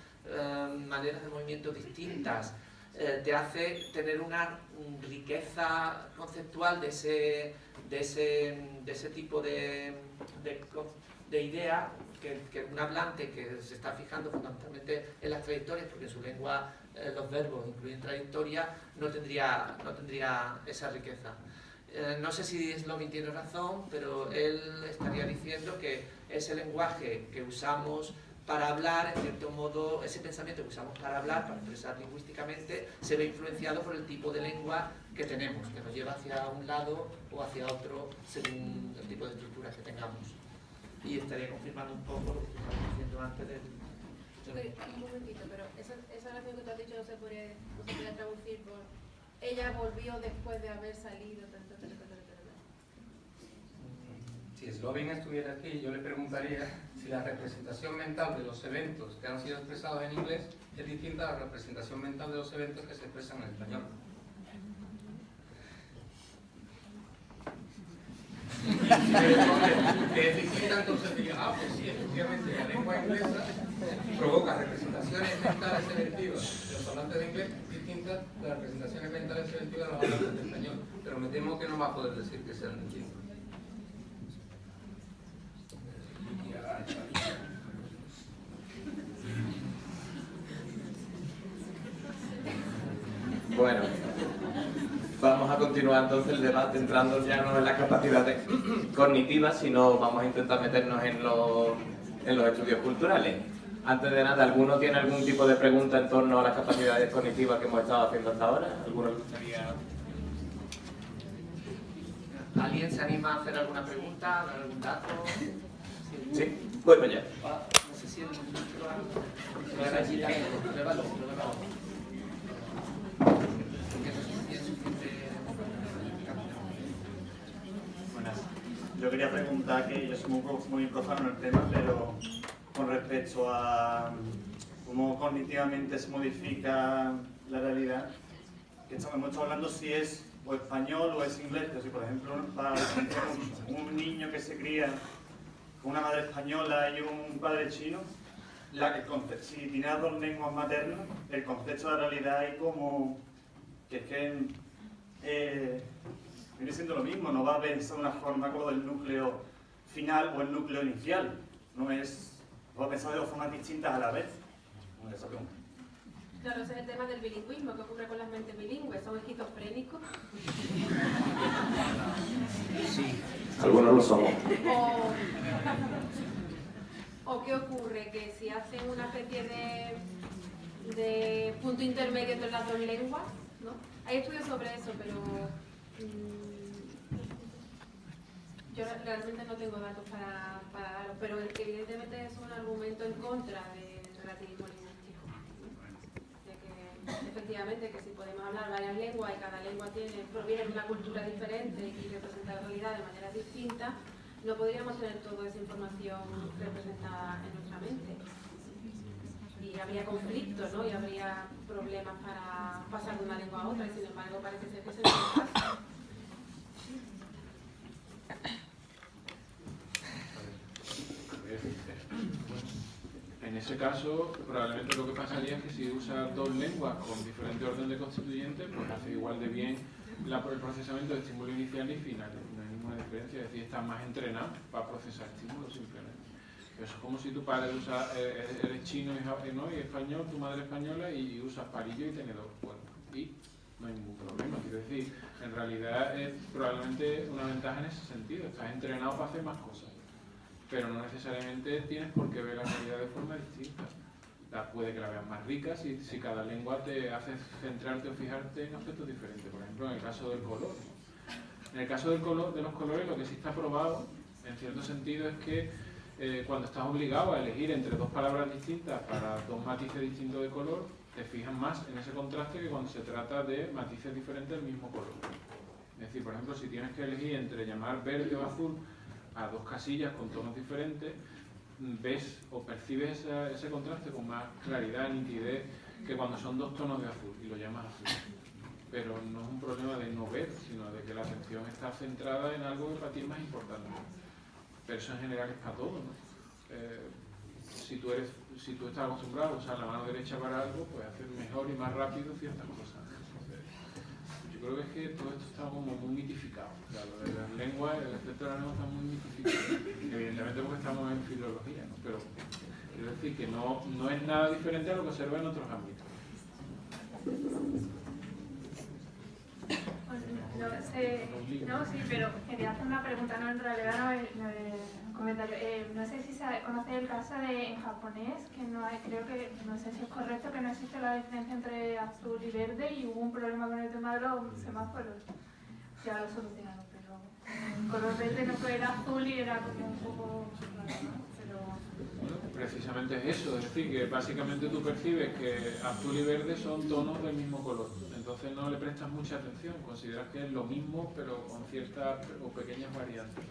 maneras de movimiento distintas, te hace tener una riqueza conceptual de ese tipo de idea que un hablante que se está fijando fundamentalmente en las trayectorias, porque en su lengua los verbos incluyen trayectoria, no tendría esa riqueza. No sé si Slovin tiene razón, pero él estaría diciendo que ese lenguaje que usamos para hablar, en cierto modo, ese pensamiento que usamos para hablar, para expresar lingüísticamente, se ve influenciado por el tipo de lengua que tenemos, que nos lleva hacia un lado o hacia otro según el tipo de estructura que tengamos. Y estaría confirmando un poco lo que estábamos diciendo antes del... Un momentito, pero esa oración que tú has dicho no se podría traducir por ella volvió después de haber salido. Si Slovin estuviera aquí, yo le preguntaría si la representación mental de los eventos que han sido expresados en inglés es distinta a la representación mental de los eventos que se expresan en español. Que es distinta, entonces diría, pues sí, efectivamente, la lengua inglesa provoca representaciones mentales selectivas de los hablantes de inglés distintas de las representaciones mentales selectivas de los hablantes de español, pero me temo que no va a poder decir que sean distintas. Bueno, vamos a continuar entonces el debate entrando ya no en las capacidades cognitivas, sino vamos a intentar meternos en los estudios culturales. Antes de nada, ¿alguno tiene algún tipo de pregunta en torno a las capacidades cognitivas que hemos estado haciendo hasta ahora? ¿Alguno le gustaría...? ¿Alguien se anima a hacer alguna pregunta, dar algún dato? Sí, voy para allá. No sé si el ministro ha... Pruébalo. Buenas. Yo quería preguntar, que yo soy muy profano en el tema, pero con respecto a cómo cognitivamente se modifica la realidad, que hemos estado hablando si es o español o es inglés, pero si por ejemplo para un niño que se cría con una madre española y un padre chino, si tiene las dos lenguas maternas, el concepto de la realidad hay como que es que viene siendo lo mismo, no va a pensar una forma como del núcleo final o el núcleo inicial, va a pensar de dos formas distintas a la vez. Esa pregunta. Claro, ese es el tema del bilingüismo, que ocurre con las mentes bilingües, son esquizofrénicos. Sí. Algunos lo somos. ¿O qué ocurre? Que si hacen una especie de punto intermedio entre las dos lenguas, ¿no? Hay estudios sobre eso, pero yo realmente no tengo datos para daros, pero evidentemente es un argumento en contra del relativismo lingüístico, ¿no? De que efectivamente que si podemos hablar varias lenguas y cada lengua proviene de una cultura diferente y representa la realidad de manera distinta, no podríamos tener toda esa información representada en nuestra mente. Y habría conflictos, ¿no? Y habría problemas para pasar de una lengua a otra, y sin embargo parece ser que ese no es el caso. En ese caso, probablemente lo que pasaría es que si usas dos lenguas con diferente orden de constituyentes, pues hace igual de bien el procesamiento de estímulo inicial y final. No hay ninguna diferencia, es decir, estás más entrenado para procesar estímulos simplemente. Eso es como si tu padre eres chino y español, tu madre española, y usas palillo y tenedor. Bueno, y no hay ningún problema. Quiero decir, en realidad es probablemente una ventaja en ese sentido. Estás entrenado para hacer más cosas, pero no necesariamente tienes por qué ver la realidad de forma distinta. Puede que la veas más rica si cada lengua te hace centrarte o fijarte en aspectos diferentes. Por ejemplo, en el caso del color. En el caso de los colores, lo que sí está probado, en cierto sentido, es que cuando estás obligado a elegir entre dos palabras distintas para dos matices distintos de color, te fijas más en ese contraste que cuando se trata de matices diferentes del mismo color. Es decir, por ejemplo, si tienes que elegir entre llamar verde o azul a dos casillas con tonos diferentes, ves o percibes ese contraste con más claridad, nitidez, que cuando son dos tonos de azul y lo llamas azul. Pero no es un problema de no ver, sino de que la atención está centrada en algo que para ti es más importante. Pero eso en general es para todo, ¿no? Si tú estás acostumbrado a usar la mano derecha para algo, pues haces mejor y más rápido ciertas cosas. Entonces, yo creo que es que todo esto está como muy mitificado. O sea, lo de las lenguas, el efecto de la lengua está muy mitificado. Evidentemente porque estamos en filología, ¿no? Pero quiero decir que no es nada diferente a lo que se observa en otros ámbitos. No, sí, pero quería hacer una pregunta, no, en realidad no es un comentario. No sé si conocéis el caso de en japonés, que no hay, creo que, no sé si es correcto, que no existe la diferencia entre azul y verde y hubo un problema con el tema de los semáforos. Ya lo solucionaron, pero el color verde no era azul y era como un poco raro, ¿no? Bueno, precisamente es eso, es decir, que básicamente tú percibes que azul y verde son tonos del mismo color. Entonces no le prestas mucha atención, consideras que es lo mismo pero con ciertas o pequeñas variantes.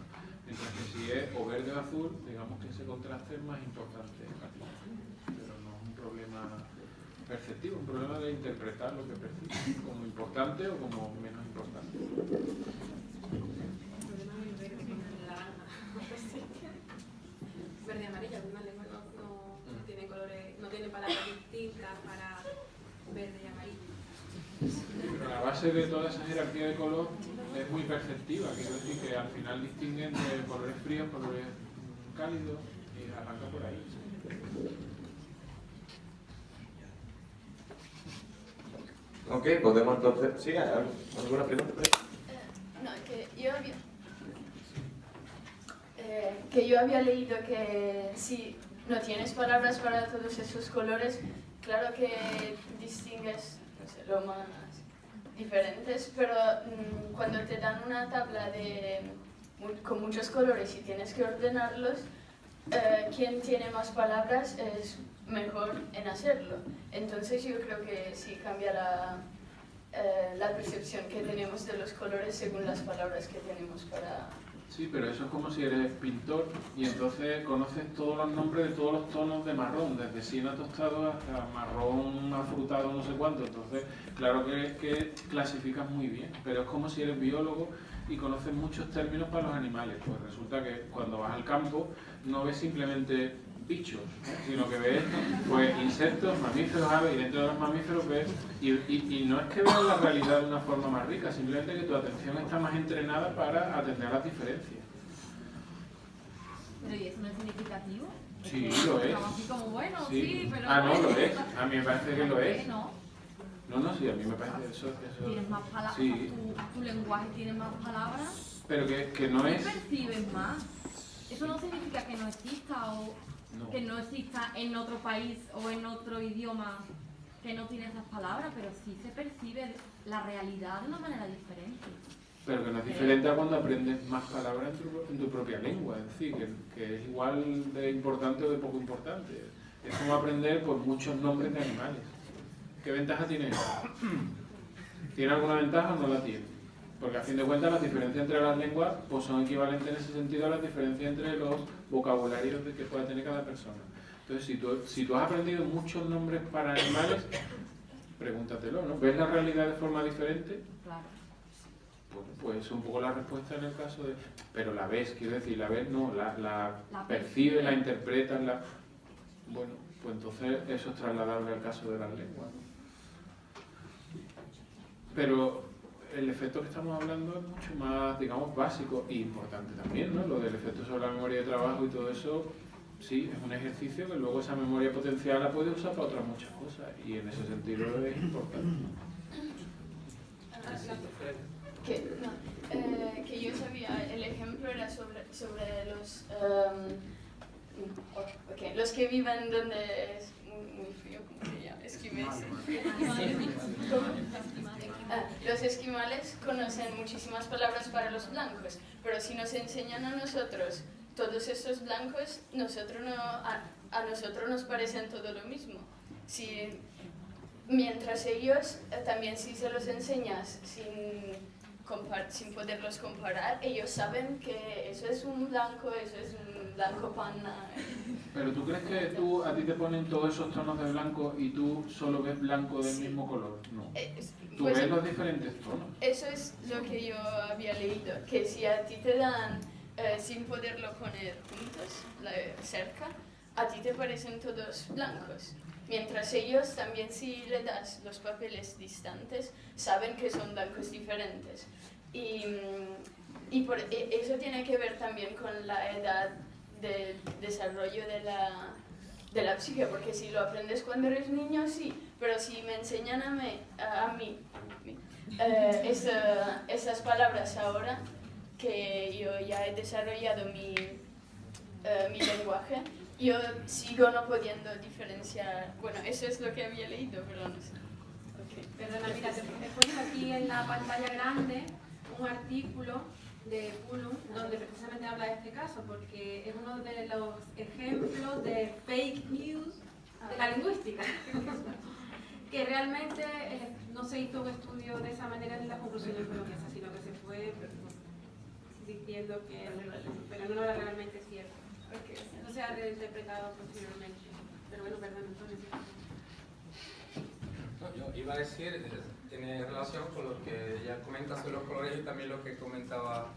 Mientras que si es o verde o azul, digamos que ese contraste es más importante para ti. Pero no es un problema perceptivo, un problema de interpretar lo que percibes como importante o como menos importante. Verde y amarillo, algunas lenguas no tienen colores, no tienen palabras distintas para verde y amarillo. Pero la base de toda esa jerarquía de color es muy perceptiva, quiero decir que al final distinguen de colores fríos, colores cálidos y arranca por ahí. Ok, podemos entonces... ¿Sí? ¿Alguna pregunta? No, que yo había leído que si no tienes palabras para todos esos colores, claro que distingues, no sé, lo más diferentes, pero cuando te dan una tabla con muchos colores y tienes que ordenarlos, quien tiene más palabras es mejor en hacerlo. Entonces yo creo que sí cambia la percepción que tenemos de los colores según las palabras que tenemos para... Sí, pero eso es como si eres pintor y entonces conoces todos los nombres de todos los tonos de marrón, desde siena tostado hasta marrón afrutado no sé cuánto. Entonces, claro que clasificas muy bien, pero es como si eres biólogo y conoces muchos términos para los animales. Pues resulta que cuando vas al campo no ves simplemente bichos, sino que ves pues insectos, mamíferos, aves, y dentro de los mamíferos ves, y no es que veas la realidad de una forma más rica, simplemente que tu atención está más entrenada para atender las diferencias. Pero ¿y eso no es significativo? Sí, lo es. Así como, bueno, Sí. sí, pero... Ah, no, lo es. A mí me parece que lo es. No. No, sí, a mí me parece eso. Tienes más palabras, Sí. tu lenguaje tiene más palabras. Pero que no es... Percibes más. Eso no significa que no exista o No. que no exista en otro país o en otro idioma que no tiene esas palabras, pero sí se percibe la realidad de una manera diferente. Pero que no es diferente a cuando aprendes más palabras en tu propia lengua, es decir, que es igual de importante o de poco importante. Es como aprender pues, muchos nombres de animales. ¿Qué ventaja tiene eso? ¿Tiene alguna ventaja o no la tiene? Porque a fin de cuentas las diferencias entre las lenguas pues, son equivalentes en ese sentido a las diferencias entre los vocabularios que pueda tener cada persona. Entonces, si tú has aprendido muchos nombres para animales, pregúntatelo, ¿no? ¿Ves la realidad de forma diferente? Claro. Bueno, pues es un poco la respuesta en el caso de... Pero la ves, quiero decir, la ves no, la percibes, la interpretas, Bueno, pues entonces eso es trasladable al caso de las lenguas, ¿no? Pero el efecto que estamos hablando es mucho más, digamos, básico e importante también, ¿no? Lo del efecto sobre la memoria de trabajo y todo eso, sí, es un ejercicio que luego esa memoria potencial la puede usar para otras muchas cosas y en ese sentido es importante. Que yo sabía, el ejemplo era sobre los que viven donde es muy frío, ¿cómo se llama? Esquimales. Los esquimales conocen muchísimas palabras para los blancos, pero si nos enseñan a nosotros todos estos blancos, a nosotros nos parecen todo lo mismo. Mientras ellos, también si se los enseñas sin poderlos comparar, ellos saben que eso es un blanco pana. Pero ¿tú crees que a ti te ponen todos esos tonos de blanco y tú solo ves blanco del mismo color? No. ¿Tú ves los diferentes tonos? Eso es lo que yo había leído, que si a ti te dan, sin poderlo poner juntos, cerca, a ti te parecen todos blancos. Mientras ellos también, si le das los papeles distantes, saben que son blancos diferentes. Y eso tiene que ver también con la edad del desarrollo de la psique, porque si lo aprendes cuando eres niño, sí, pero si me enseñan a mí esas palabras ahora, que yo ya he desarrollado mi lenguaje, yo sigo no pudiendo diferenciar. Bueno, eso es lo que había leído, pero no sé. Okay. Perdona, mira, te pones aquí en la pantalla grande un artículo de Pulum donde precisamente habla de este caso, porque es uno de los ejemplos de fake news de la lingüística. Que realmente no se hizo un estudio de esa manera en las conclusiones fueron esas, sino que se fue diciendo que pero no era realmente cierto. Eso se ha reinterpretado posteriormente. Pero bueno, perdón, entonces. No, yo iba a decir, tiene relación con lo que ya comentas sobre los colores y también lo que comentaba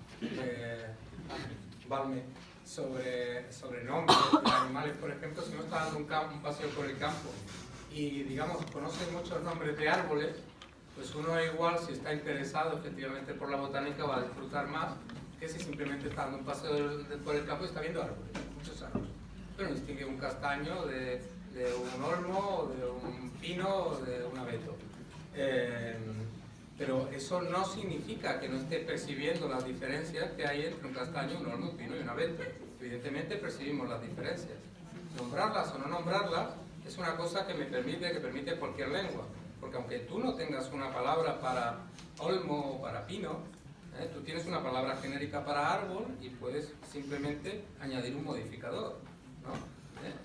Balme sobre nombres de animales. Por ejemplo, si uno está dando un paseo por el campo y, digamos, conoce muchos nombres de árboles, pues uno igual, si está interesado efectivamente por la botánica, va a disfrutar más que si simplemente está dando un paseo por el campo y está viendo árboles, muchos árboles. Pero distingue un castaño de un olmo, de un pino o de un abeto. Pero eso no significa que no esté percibiendo las diferencias que hay entre un castaño, un olmo, un pino y un abeto. Evidentemente percibimos las diferencias. Nombrarlas o no nombrarlas es una cosa que permite cualquier lengua. Porque aunque tú no tengas una palabra para olmo o para pino, tú tienes una palabra genérica para árbol y puedes simplemente añadir un modificador, ¿no?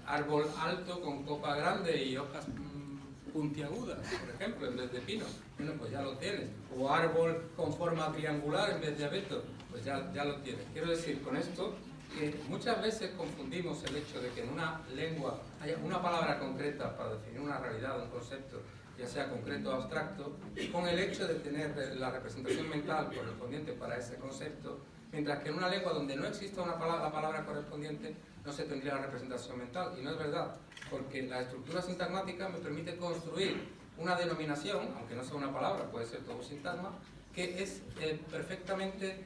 Árbol alto con copa grande y hojas puntiagudas, por ejemplo, en vez de pino. Bueno, pues ya lo tienes. O árbol con forma triangular en vez de abeto, pues ya lo tienes. Quiero decir con esto que muchas veces confundimos el hecho de que en una lengua haya una palabra concreta para definir una realidad, un concepto, ya sea concreto o abstracto, con el hecho de tener la representación mental correspondiente para ese concepto, mientras que en una lengua donde no exista la palabra correspondiente, no se tendría la representación mental. Y no es verdad, porque la estructura sintagmática me permite construir una denominación, aunque no sea una palabra, puede ser todo sintagma, que es perfectamente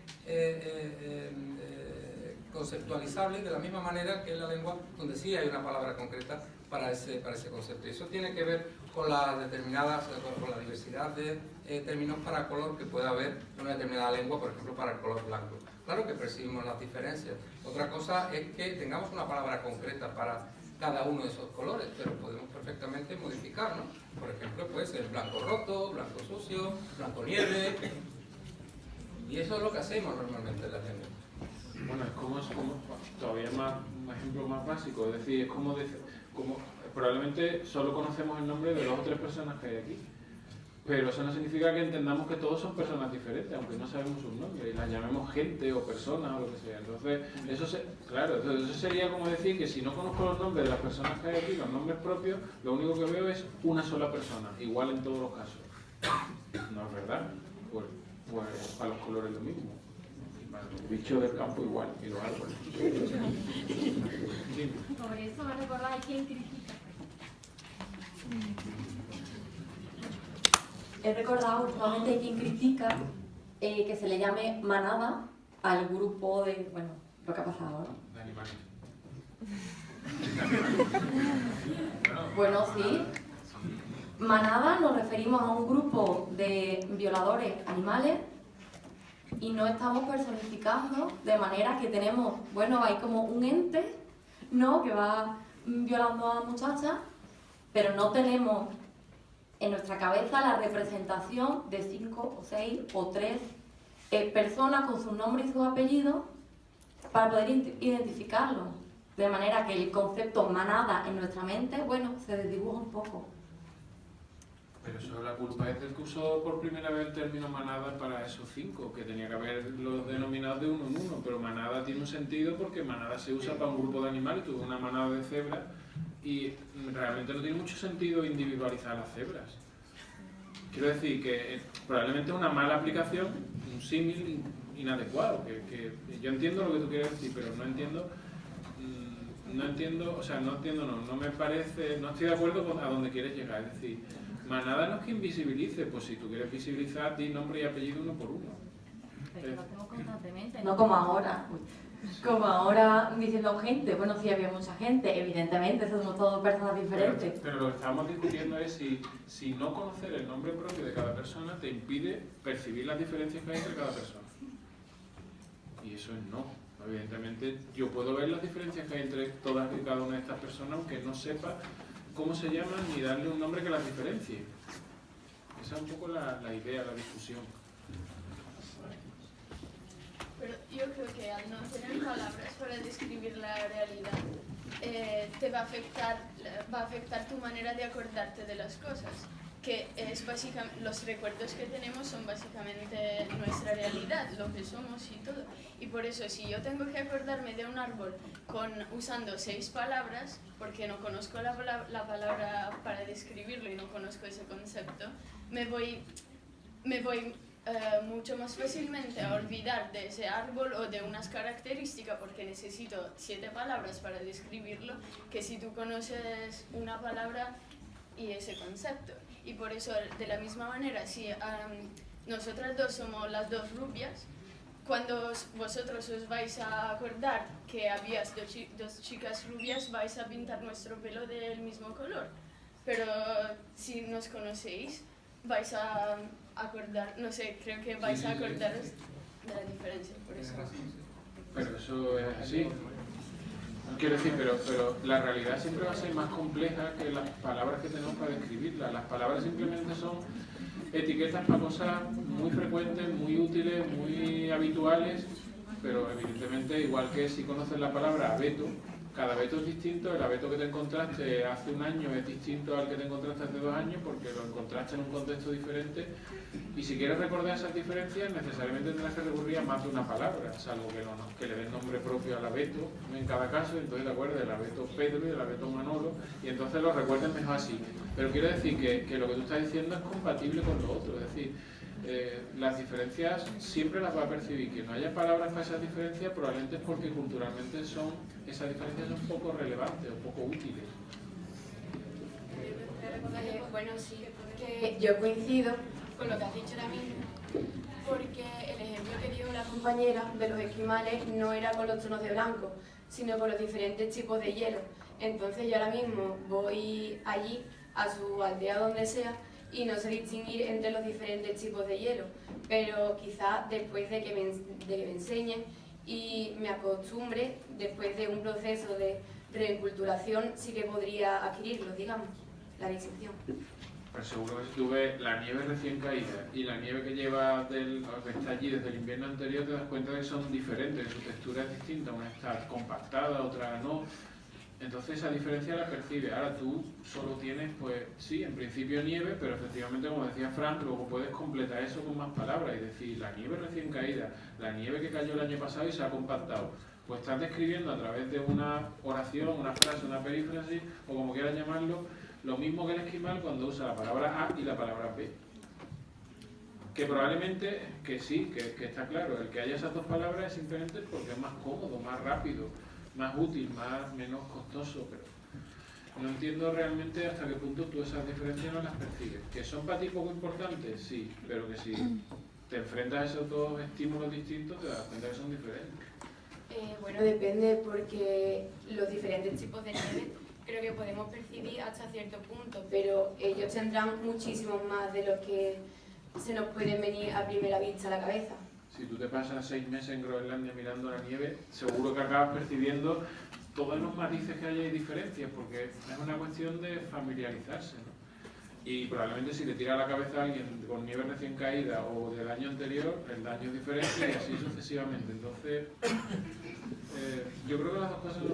conceptualizable de la misma manera que en la lengua donde sí hay una palabra concreta para ese concepto. Y eso tiene que ver con las determinadas, con la diversidad de términos para color que puede haber en una determinada lengua, por ejemplo, para el color blanco. Claro que percibimos las diferencias. Otra cosa es que tengamos una palabra concreta para cada uno de esos colores, pero podemos perfectamente modificarlo. Por ejemplo, puede ser blanco roto, blanco sucio, blanco nieve. Y eso es lo que hacemos normalmente en la lengua. Bueno, es como todavía más, un ejemplo más básico, es decir, es como probablemente solo conocemos el nombre de 2 o 3 personas que hay aquí, pero eso no significa que entendamos que todos son personas diferentes, aunque no sabemos sus nombres, y las llamemos gente o personas o lo que sea. Entonces, eso sería como decir que si no conozco los nombres de las personas que hay aquí, los nombres propios, lo único que veo es una sola persona, igual en todos los casos. ¿No es verdad? Pues para los colores lo mismo. Los bichos del campo igual, y los árboles. Por eso me recordáis quién critica. He recordado últimamente quien critica que se le llame manada al grupo de, bueno, lo que ha pasado, ¿no? De animales. Bueno, sí. Manada nos referimos a un grupo de violadores animales y no estamos personificando de manera que tenemos, bueno, hay como un ente, ¿no?, que va violando a muchachas, pero no tenemos en nuestra cabeza la representación de 5 o 6 o 3 personas con sus nombres y sus apellidos para poder identificarlo. De manera que el concepto manada en nuestra mente, bueno, se desdibuja un poco. Pero eso la culpa es del que usó por primera vez el término manada para esos 5, que tenía que haberlo denominado de uno en uno, pero manada tiene un sentido porque manada se usa para un grupo de animales, tuve una manada de cebras y realmente no tiene mucho sentido individualizar las cebras. Quiero decir que probablemente es una mala aplicación, un símil inadecuado, que yo entiendo lo que tú quieres decir, pero no me parece, no estoy de acuerdo con a dónde quieres llegar, es decir, manada no es que invisibilice, pues si tú quieres visibilizar, di nombre y apellido uno por uno. Pero lo hacemos constantemente. No como ahora. Como ahora diciendo gente. Bueno, sí había mucha gente, evidentemente, somos todos personas diferentes. Pero lo que estamos discutiendo es si no conocer el nombre propio de cada persona te impide percibir las diferencias que hay entre cada persona. Y eso es no. Evidentemente, yo puedo ver las diferencias que hay entre todas y cada una de estas personas, aunque no sepa cómo se llaman ni darle un nombre que las diferencie. Esa es un poco la idea, la discusión. Pero yo creo que al no tener palabras para describir la realidad, te va a afectar tu manera de acordarte de las cosas, que es básicamente, los recuerdos que tenemos son básicamente nuestra realidad, lo que somos y todo. Y por eso, si yo tengo que acordarme de un árbol usando 6 palabras, porque no conozco la palabra para describirlo y no conozco ese concepto, me voy mucho más fácilmente a olvidar de ese árbol o de unas características porque necesito 7 palabras para describirlo, que si tú conoces una palabra y ese concepto. Y por eso, de la misma manera, si nosotras dos somos las dos rubias, cuando vosotros os vais a acordar que había dos chicas rubias, vais a pintar nuestro pelo del mismo color. Pero si nos conocéis, vais a acordar, no sé, creo que vais a acordaros de la diferencia, por eso. Pero eso es así. Quiero decir, pero la realidad siempre va a ser más compleja que las palabras que tenemos para describirla. Las palabras simplemente son etiquetas para cosas muy frecuentes, muy útiles, muy habituales, pero evidentemente, igual que si conoces la palabra abeto, cada abeto es distinto, el abeto que te encontraste hace un año es distinto al que te encontraste hace 2 años porque lo encontraste en un contexto diferente y si quieres recordar esas diferencias necesariamente tendrás que recurrir a más de una palabra, salvo que le den nombre propio al abeto en cada caso, entonces te acuerdas del abeto Pedro y del abeto Manolo y entonces lo recuerdes mejor así. Pero quiero decir que lo que tú estás diciendo es compatible con lo otro, es decir, las diferencias siempre las va a percibir. Que no haya palabras para esas diferencias probablemente es porque culturalmente esas diferencias son poco relevantes o poco útiles. Bueno, sí, que yo coincido con lo que has dicho ahora mismo, porque el ejemplo que dio la compañera de los esquimales no era con los tonos de blanco, sino con los diferentes tipos de hielo. Entonces yo ahora mismo voy allí, a su aldea donde sea, y no sé distinguir entre los diferentes tipos de hielo, pero quizás después de que me enseñen y me acostumbre, después de un proceso de reenculturación, sí que podría adquirirlo, digamos, la distinción. Pero seguro que si tú ves la nieve recién caída y la nieve que lleva que está allí desde el invierno anterior, te das cuenta de que son diferentes, que su textura es distinta, una está compactada, otra no. Entonces esa diferencia la percibe. Ahora tú solo tienes, pues sí, en principio nieve, pero efectivamente, como decía Frank, luego puedes completar eso con más palabras y decir la nieve recién caída, la nieve que cayó el año pasado y se ha compactado. Pues estás describiendo a través de una oración, una frase, una perífrasis, o como quieras llamarlo, lo mismo que el esquimal cuando usa la palabra A y la palabra B. Que probablemente, que sí, que está claro, el que haya esas 2 palabras es simplemente porque es más cómodo, más rápido, más útil, menos costoso, pero no entiendo realmente hasta qué punto tú esas diferencias no las percibes. ¿Que son para ti poco importantes? Sí, pero que si te enfrentas a esos 2 estímulos distintos te das cuenta que son diferentes. Bueno, depende, porque los diferentes tipos de nieve creo que podemos percibir hasta cierto punto, pero ellos tendrán muchísimos más de los que se nos pueden venir a primera vista a la cabeza. Si tú te pasas 6 meses en Groenlandia mirando la nieve, seguro que acabas percibiendo todos los matices que hay y diferencias, porque es una cuestión de familiarizarse, ¿no? Y probablemente si le tira a la cabeza a alguien con nieve recién caída o del año anterior, el daño es diferente y así sucesivamente. Entonces, Yo creo que las dos cosas son...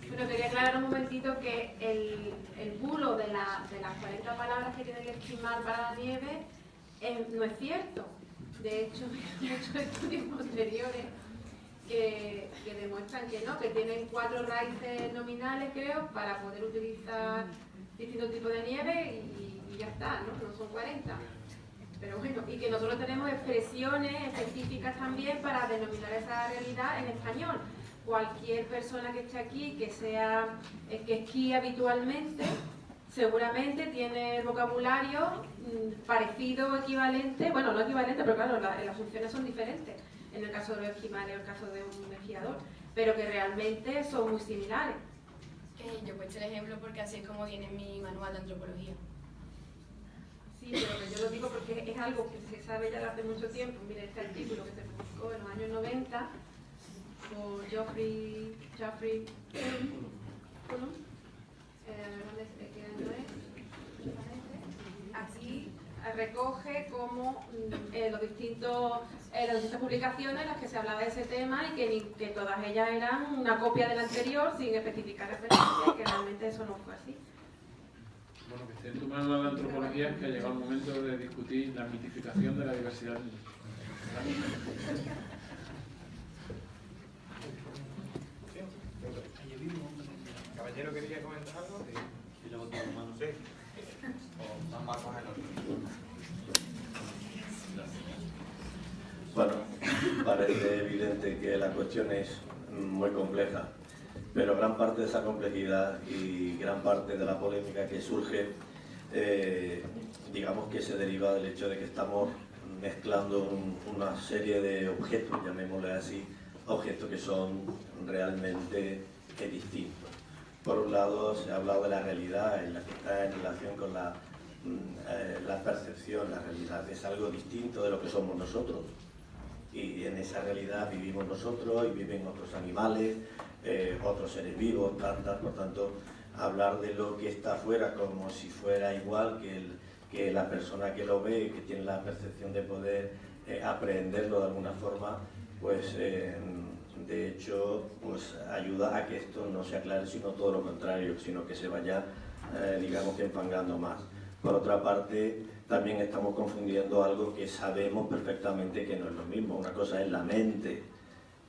Pero quería aclarar un momentito que el bulo de las 40 palabras que tiene que estimar para la nieve no es cierto. De hecho, hay muchos estudios posteriores que demuestran que no, que tienen 4 raíces nominales, creo, para poder utilizar distintos tipos de nieve y ya está, ¿no? No son 40. Pero bueno, y que nosotros tenemos expresiones específicas también para denominar esa realidad en español. Cualquier persona que esté aquí, que esquíe habitualmente, seguramente tiene vocabulario parecido o equivalente, bueno, no equivalente, pero claro, las funciones son diferentes en el caso de los esquimales o en el caso de un esquiador, pero que realmente son muy similares. Yo he puesto el ejemplo porque así es como viene en mi manual de antropología. Sí, pero que yo lo digo porque es algo que se sabe ya desde hace mucho tiempo. Mira, este artículo que se publicó en los años 90 por Geoffrey Cullum, ¿qué año es? Aquí recoge como las distintas publicaciones en las que se hablaba de ese tema y que todas ellas eran una copia de la anterior sin especificar referencia y que realmente eso no fue así. Bueno, que esté en tu manual de antropología es que ha llegado el momento de discutir la mitificación de la diversidad. Caballero, ¿quería comentar algo? Y luego tu hermano. Sí. O San Marcos el otro. Bueno, parece evidente que la cuestión es muy compleja, pero gran parte de esa complejidad y gran parte de la polémica que surge, digamos que se deriva del hecho de que estamos mezclando una serie de objetos, llamémosle así, objetos que son realmente distintos. Por un lado, se ha hablado de la realidad en la que está en relación con la percepción. La realidad es algo distinto de lo que somos nosotros. Y en esa realidad vivimos nosotros y viven otros animales, otros seres vivos, plantas. Por tanto, hablar de lo que está afuera como si fuera igual que la persona que lo ve y que tiene la percepción de poder aprehenderlo de alguna forma, pues de hecho pues ayuda a que esto no se aclare, sino todo lo contrario, sino que se vaya, digamos que enfangando más. Por otra parte, también estamos confundiendo algo que sabemos perfectamente que no es lo mismo. Una cosa es la mente,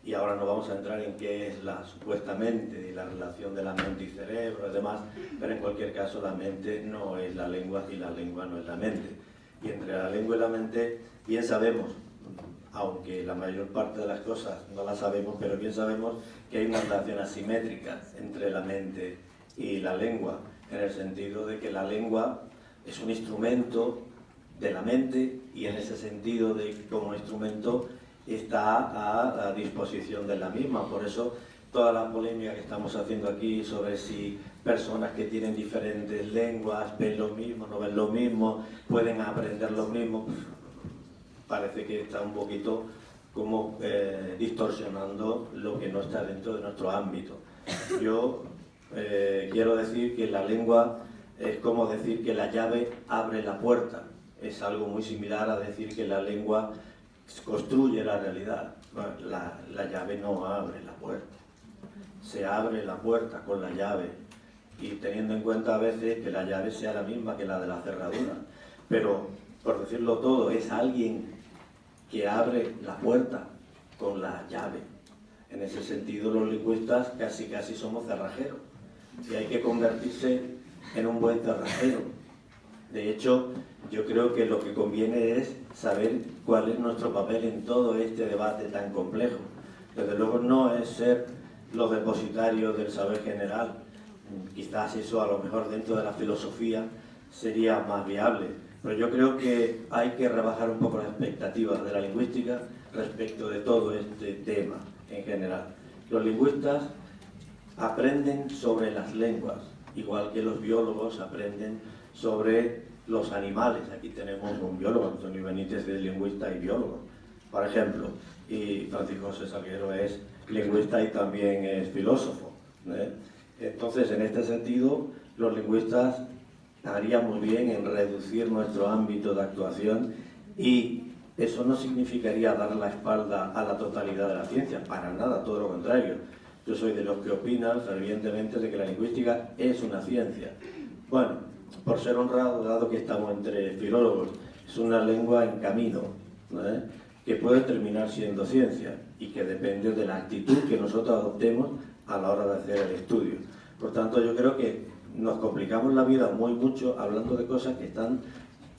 y ahora no vamos a entrar en qué es la supuesta mente y la relación de la mente y cerebro y demás, pero en cualquier caso la mente no es la lengua y la lengua no es la mente. Y entre la lengua y la mente bien sabemos, aunque la mayor parte de las cosas no las sabemos, pero bien sabemos que hay una relación asimétrica entre la mente y la lengua, en el sentido de que la lengua es un instrumento de la mente y en ese sentido de que como instrumento está a la disposición de la misma. Por eso toda la polémica que estamos haciendo aquí sobre si personas que tienen diferentes lenguas ven lo mismo, no ven lo mismo, pueden aprender lo mismo, parece que está un poquito como distorsionando lo que no está dentro de nuestro ámbito. Yo quiero decir que la lengua es como decir que la llave abre la puerta. Es algo muy similar a decir que la lengua construye la realidad. La llave no abre la puerta. Se abre la puerta con la llave y teniendo en cuenta a veces que la llave sea la misma que la de la cerradura. Pero, por decirlo todo, es alguien que abre la puerta con la llave. En ese sentido, los lingüistas casi somos cerrajeros y hay que convertirse en un buen cerrajero. De hecho, yo creo que lo que conviene es saber cuál es nuestro papel en todo este debate tan complejo. Desde luego no es ser los depositarios del saber general. Quizás eso a lo mejor dentro de la filosofía sería más viable. Pero yo creo que hay que rebajar un poco las expectativas de la lingüística respecto de todo este tema en general. Los lingüistas aprenden sobre las lenguas, igual que los biólogos aprenden sobre los animales. Aquí tenemos un biólogo, Antonio Benítez es lingüista y biólogo, por ejemplo, y Francisco José Salguero es lingüista y también es filósofo. Entonces, en este sentido, los lingüistas harían muy bien en reducir nuestro ámbito de actuación y eso no significaría dar la espalda a la totalidad de la ciencia, para nada, todo lo contrario. Yo soy de los que opinan fervientemente de que la lingüística es una ciencia. Bueno, por ser honrado, dado que estamos entre filólogos, es una lengua en camino, ¿no? Que puede terminar siendo ciencia y que depende de la actitud que nosotros adoptemos a la hora de hacer el estudio. Por tanto, yo creo que nos complicamos la vida mucho hablando de cosas que están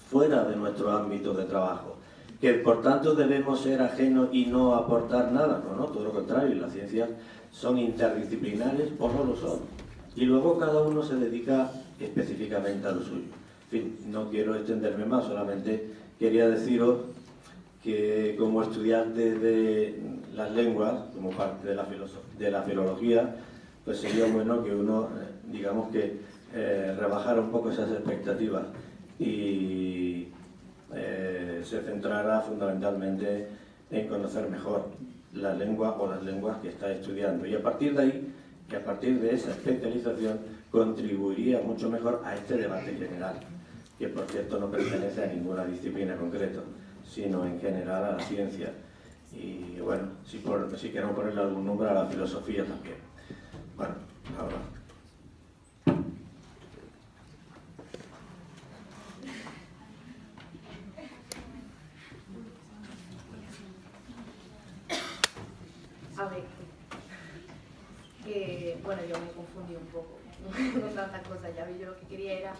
fuera de nuestro ámbito de trabajo. Que por tanto debemos ser ajenos y no aportar nada. No, todo lo contrario, las ciencias son interdisciplinares o no lo son. Y luego cada uno se dedica específicamente a lo suyo. En fin, no quiero extenderme más, solamente quería deciros que como estudiante de las lenguas, como parte de la filología, pues sería bueno que uno, digamos que rebajara un poco esas expectativas y se centrara fundamentalmente en conocer mejor la lengua o las lenguas que está estudiando. Y a partir de ahí, y a partir de esa especialización, contribuiría mucho mejor a este debate general, que por cierto no pertenece a ninguna disciplina concreta, sino en general a la ciencia. Y bueno, si queremos ponerle algún nombre a la filosofía también. Bueno, ahora. A ver, bueno, yo me confundí un poco con tantas cosas. Ya vi, yo lo que quería era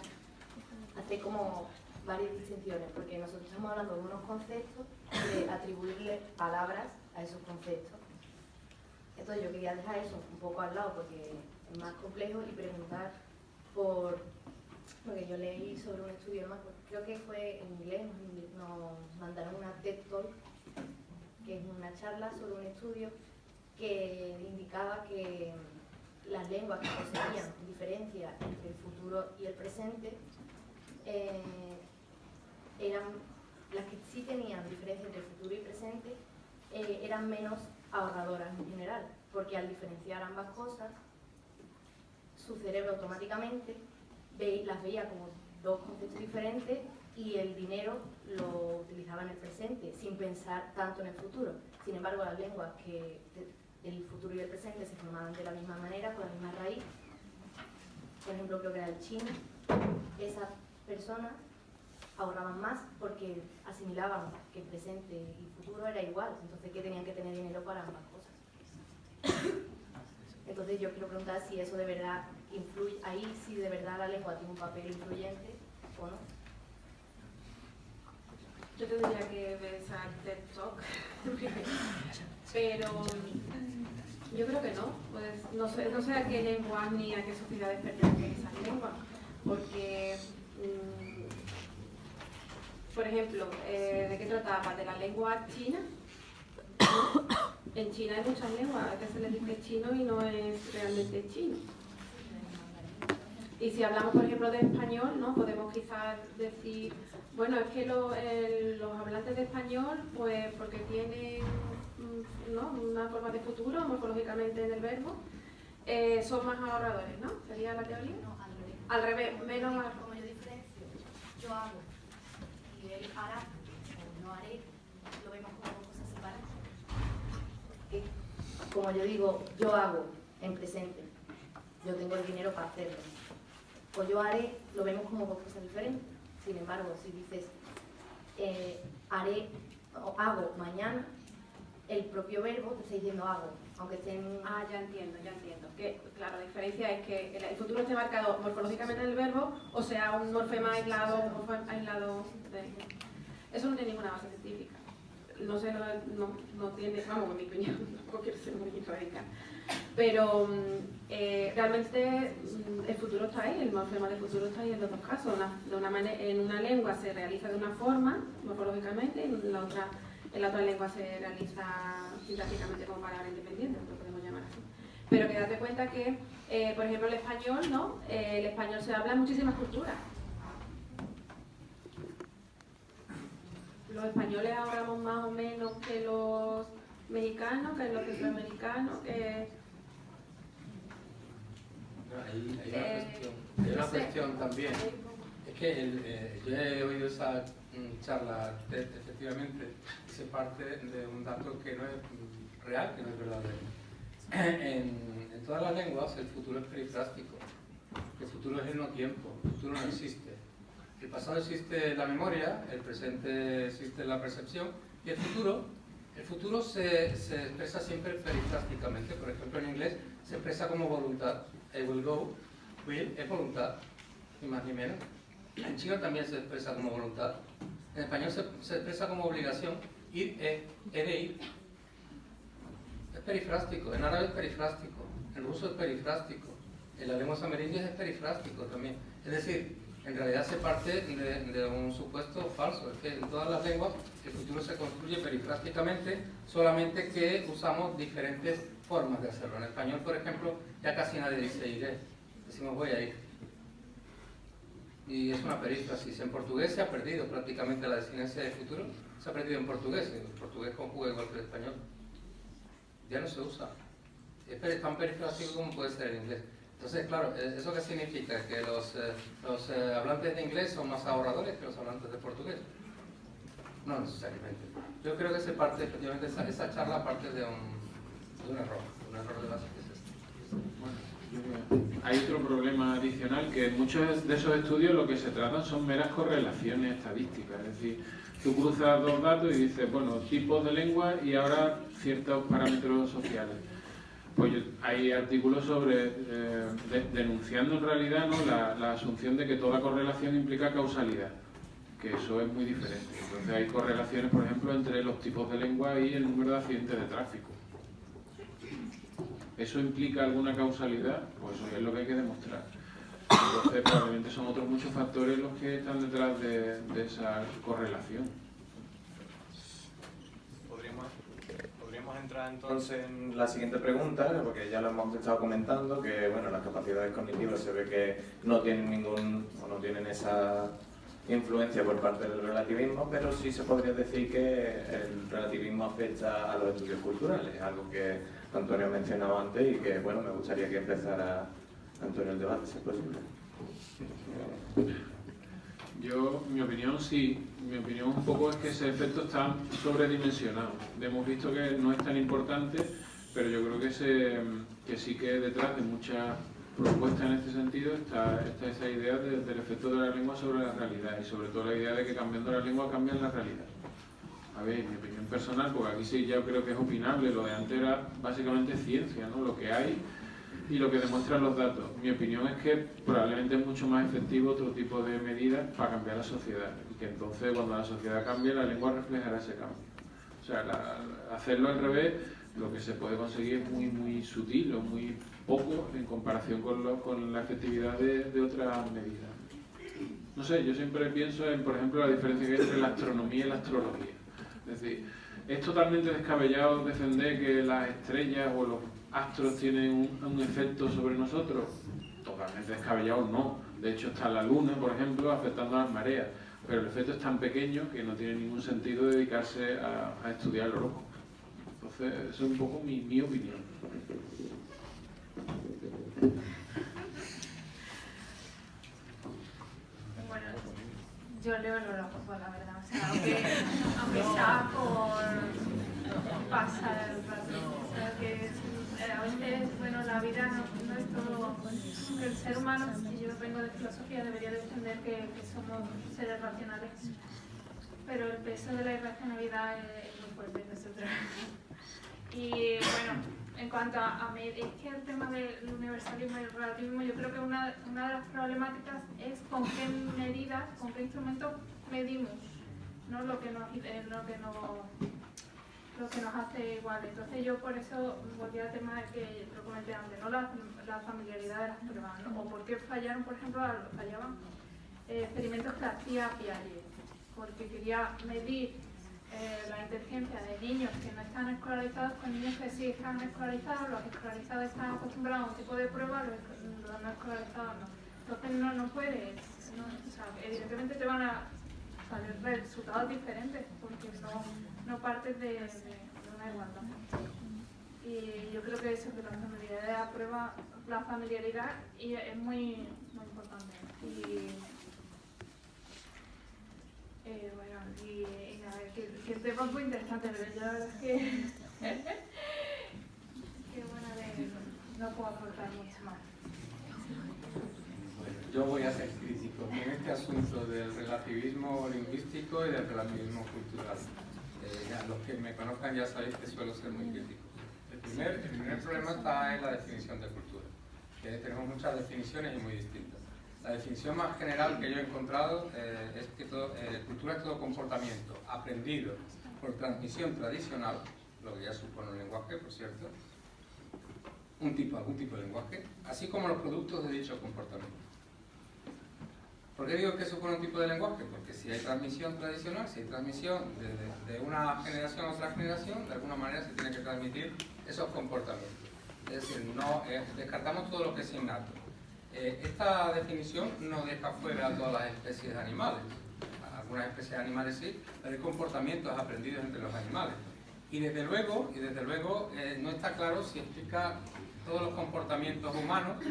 hacer como varias distinciones, porque nosotros estamos hablando de unos conceptos, de atribuirle palabras a esos conceptos. Entonces yo quería dejar eso un poco al lado porque es más complejo y preguntar por lo que yo leí sobre un estudio, no, creo que fue en inglés, nos mandaron una TED Talk, que es una charla sobre un estudio que indicaba que las lenguas que poseían diferencia entre el futuro y el presente eran las que sí tenían diferencia entre el futuro y presente, eran menos ahorradoras en general, porque al diferenciar ambas cosas, su cerebro automáticamente las veía como dos conceptos diferentes y el dinero lo utilizaba en el presente, sin pensar tanto en el futuro. Sin embargo, las lenguas que el futuro y el presente se formaban de la misma manera, con la misma raíz, por ejemplo, creo que era el chino, esas personas ahorraban más porque asimilaban que el presente y el futuro era igual, entonces que tenían que tener dinero para ambas cosas. Entonces yo quiero preguntar si eso de verdad influye, ahí si de verdad la lengua tiene un papel influyente o no. Yo tendría que ver esa TED Talk, pero yo creo que no. Pues no sé a qué lenguas ni a qué sociedades pertenecen esas lenguas, porque, por ejemplo, ¿de qué trataba? ¿De la lengua china? En China hay muchas lenguas, a veces se les dice chino y no es realmente chino. Y si hablamos, por ejemplo, de español, ¿no? Podemos quizás decir, bueno, es que los hablantes de español, pues porque tienen, ¿no?, una forma de futuro morfológicamente en el verbo, son más ahorradores, ¿no? ¿Sería la teoría? No, al revés. Al revés, menos ahorradores. Como yo diferencio, yo hago y él hará o no haré, lo vemos como cosas separadas. Como yo digo, yo hago en presente, yo tengo el dinero para hacerlo. O yo haré, lo vemos como dos cosas diferentes. Sin embargo, si dices haré o hago mañana, el propio verbo te está diciendo hago, aunque esté en... Ah, ya entiendo. Que, claro, la diferencia es que el futuro esté marcado morfológicamente en el verbo, o sea, un morfema aislado de... Eso no tiene ninguna base científica. No sé, no tiene, vamos, en mi opinión, tampoco quiero ser muy radical. Pero realmente el futuro está ahí, el morfema del futuro está ahí en los dos casos. En una lengua se realiza de una forma, morfológicamente, y en la otra lengua se realiza sintácticamente como palabra independiente, lo podemos llamar así. Pero que date cuenta que, por ejemplo, el español, ¿no? El español se habla en muchísimas culturas. Los españoles ahorramos más o menos que los mexicanos, que los centroamericanos, que... Hay una cuestión también. Es que yo he oído esa charla TED, efectivamente, se parte de un dato que no es real, que no es verdadero. En todas las lenguas el futuro es perifrástico. El futuro es el no tiempo, el futuro no existe. El pasado existe en la memoria, el presente existe en la percepción y el futuro se expresa siempre perifrásticamente. Por ejemplo, en inglés se expresa como voluntad. I will go, will es voluntad, ni más ni menos. En chino también se expresa como voluntad. En español se expresa como obligación. Ir, he de ir. Es perifrástico. En árabe es perifrástico. En ruso es perifrástico. En las lenguas amerindias es perifrástico también. Es decir, en realidad se parte de un supuesto falso. Es que en todas las lenguas el futuro se construye perifrásticamente, solamente que usamos diferentes formas de hacerlo. En español, por ejemplo, ya casi nadie dice iré. Decimos voy a ir. Y es una perífrasis. En portugués se ha perdido prácticamente la desinencia de futuro. Se ha perdido en portugués. El portugués conjuga igual que el español. Ya no se usa. Es tan perifrástico como puede ser el inglés. Entonces, claro, ¿eso qué significa? ¿Que los hablantes de inglés son más ahorradores que los hablantes de portugués? No necesariamente. Yo creo que se parte, efectivamente, esa charla parte de un error de base que es este. Bueno, hay otro problema adicional, que en muchos de esos estudios lo que se tratan son meras correlaciones estadísticas. Es decir, tú cruzas dos datos y dices, bueno, tipos de lengua y ahora ciertos parámetros sociales. Pues hay artículos sobre denunciando en realidad, ¿no?, la asunción de que toda correlación implica causalidad, que eso es muy diferente. Entonces hay correlaciones, por ejemplo, entre los tipos de lengua y el número de accidentes de tráfico. ¿Eso implica alguna causalidad? Pues eso es lo que hay que demostrar. Entonces probablemente son otros muchos factores los que están detrás de esa correlación. Podríamos entrar entonces en la siguiente pregunta, porque ya lo hemos estado comentando, que bueno, las capacidades cognitivas se ve que no tienen esa influencia por parte del relativismo, pero sí se podría decir que el relativismo afecta a los estudios culturales, algo que Antonio ha mencionado antes y que bueno, me gustaría que empezara Antonio el debate, si es posible. Yo, mi opinión sí, mi opinión un poco es que ese efecto está sobredimensionado. Hemos visto que no es tan importante, pero yo creo que sí que detrás de muchas propuestas en este sentido está esa idea del efecto de la lengua sobre la realidad y sobre todo la idea de que cambiando la lengua cambian la realidad. A ver, mi opinión personal, porque aquí sí ya creo que es opinable, lo de antes era básicamente ciencia, ¿no?, lo que hay y lo que demuestran los datos. Mi opinión es que probablemente es mucho más efectivo otro tipo de medidas para cambiar la sociedad y que entonces cuando la sociedad cambie la lengua reflejará ese cambio. O sea, hacerlo al revés, lo que se puede conseguir es muy sutil o muy poco en comparación con la efectividad de otras medidas. No sé, yo siempre pienso en, por ejemplo, la diferencia que hay entre la astronomía y la astrología. Es decir, es totalmente descabellado defender que las estrellas o los astros tienen un efecto sobre nosotros. Totalmente descabellado no. De hecho está la luna, por ejemplo, afectando a las mareas. Pero el efecto es tan pequeño que no tiene ningún sentido dedicarse a estudiar el horóscopo. Entonces, eso es un poco mi opinión. Bueno, yo leo el horóscopo, la verdad. O sea, aunque sea por pasar el rato. O sea, que a veces, bueno, la vida no es todo. Que el ser humano, y yo vengo de filosofía, debería defender que somos seres racionales. Pero el peso de la irracionalidad es muy fuerte en nosotros. Y bueno, en cuanto a es que el tema del universalismo y el relativismo, yo creo que una de las problemáticas es con qué medidas, con qué instrumentos medimos, ¿no? lo que nos hace igual. Entonces yo por eso volví al tema de que lo comenté antes, ¿no? La familiaridad de las pruebas, ¿no? O por qué fallaron, por ejemplo, fallaban experimentos que hacía Piaget, porque quería medir la inteligencia de niños que no están escolarizados con niños que sí están escolarizados. Los escolarizados están acostumbrados a un tipo de prueba, los no escolarizados no. Entonces no puedes, o sea, evidentemente te van a salir resultados diferentes porque no partes de una igualdad. Y yo creo que eso, que la familiaridad de la prueba, la familiaridad es muy importante. Y Bueno, y nada, que el tema es muy interesante, pero yo la verdad es que bueno, no puedo aportar mucho más. Yo voy a ser crítico en este asunto del relativismo lingüístico y del relativismo cultural. Los que me conozcan ya sabéis que suelo ser muy crítico. El primer problema está en la definición de cultura. Tenemos muchas definiciones y muy distintas. La definición más general que yo he encontrado es que cultura es todo comportamiento aprendido por transmisión tradicional, lo que ya supone un lenguaje, por cierto, algún tipo de lenguaje, así como los productos de dicho comportamiento. ¿Por qué digo que supone un tipo de lenguaje? Porque si hay transmisión tradicional, si hay transmisión de una generación a otra generación, de alguna manera se tienen que transmitir esos comportamientos. Es decir, no descartamos todo lo que es innato. Esta definición no deja fuera a todas las especies animales. Algunas especies animales sí, pero hay comportamientos aprendidos entre los animales. Y desde luego no está claro si explica todos los comportamientos humanos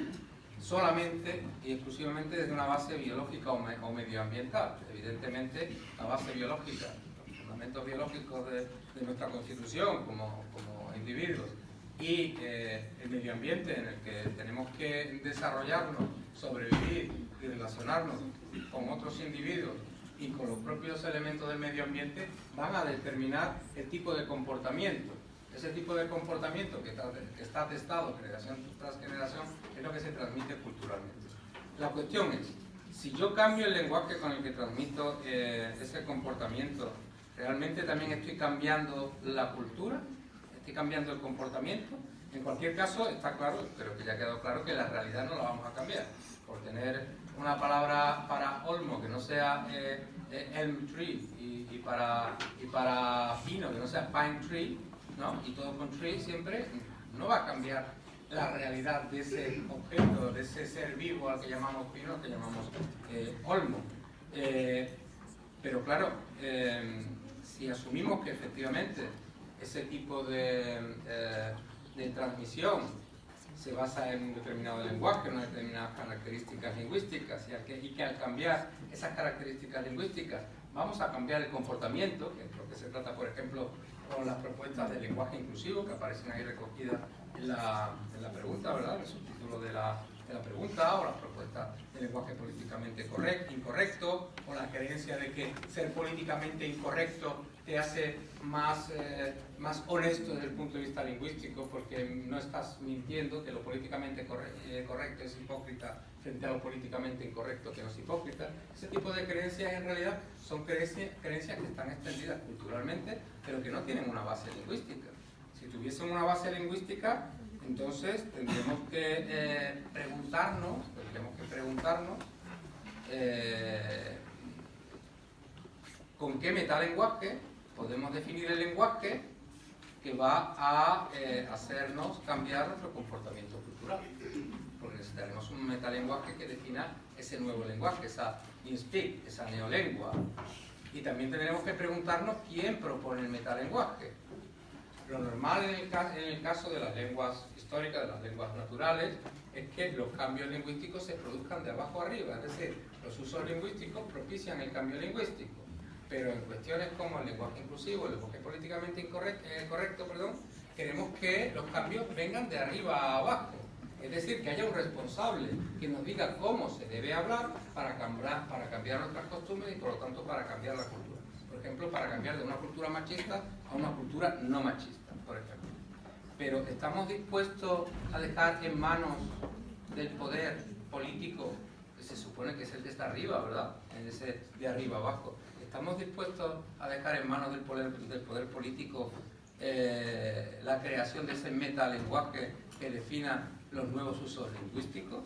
solamente y exclusivamente desde una base biológica o medioambiental. Evidentemente, la base biológica, los fundamentos biológicos de nuestra constitución como individuos y el medio ambiente en el que tenemos que desarrollarnos, sobrevivir y relacionarnos con otros individuos y con los propios elementos del medio ambiente van a determinar el tipo de comportamiento. Ese tipo de comportamiento que está atestado generación tras generación es lo que se transmite culturalmente. La cuestión es, si yo cambio el lenguaje con el que transmito ese comportamiento, ¿realmente también estoy cambiando la cultura? ¿Estoy cambiando el comportamiento? En cualquier caso, está claro, creo que ya ha quedado claro que la realidad no la vamos a cambiar. Por tener una palabra para olmo que no sea elm tree y para pino que no sea pine tree, ¿no? Y todo con tree siempre, no va a cambiar la realidad de ese objeto, de ese ser vivo al que llamamos pino, al que llamamos olmo. Pero claro, si asumimos que efectivamente ese tipo de transmisión se basa en un determinado lenguaje, en unas determinadas características lingüísticas, y que al cambiar esas características lingüísticas vamos a cambiar el comportamiento, que es lo que se trata, por ejemplo, con las propuestas de lenguaje inclusivo que aparecen ahí recogidas en la pregunta, ¿verdad? En el subtítulo de la pregunta, o las propuestas de lenguaje políticamente incorrecto, o la creencia de que ser políticamente incorrecto te hace más honesto desde el punto de vista lingüístico, porque no estás mintiendo, que lo políticamente correcto es hipócrita frente a lo políticamente incorrecto que no es hipócrita. Ese tipo de creencias en realidad son creencias que están extendidas culturalmente, pero que no tienen una base lingüística. Si tuviesen una base lingüística, entonces tendríamos que preguntarnos con qué metalenguaje podemos definir el lenguaje que va a hacernos cambiar nuestro comportamiento cultural. Porque necesitaremos un metalenguaje que defina ese nuevo lenguaje, esa new speak, esa neolengua. Y también tendremos que preguntarnos quién propone el metalenguaje. Lo normal en el caso de las lenguas históricas, de las lenguas naturales, es que los cambios lingüísticos se produzcan de abajo arriba, es decir, los usos lingüísticos propician el cambio lingüístico. Pero en cuestiones como el lenguaje inclusivo, el lenguaje políticamente correcto, queremos que los cambios vengan de arriba a abajo. Es decir, que haya un responsable que nos diga cómo se debe hablar para cambiar nuestras costumbres y por lo tanto para cambiar la cultura. Por ejemplo, para cambiar de una cultura machista a una cultura no machista, por ejemplo. Pero ¿estamos dispuestos a dejar en manos del poder político, que se supone que es el que está arriba, ¿verdad? En ese de arriba abajo. ¿Estamos dispuestos a dejar en manos del poder político la creación de ese metalenguaje que defina los nuevos usos lingüísticos?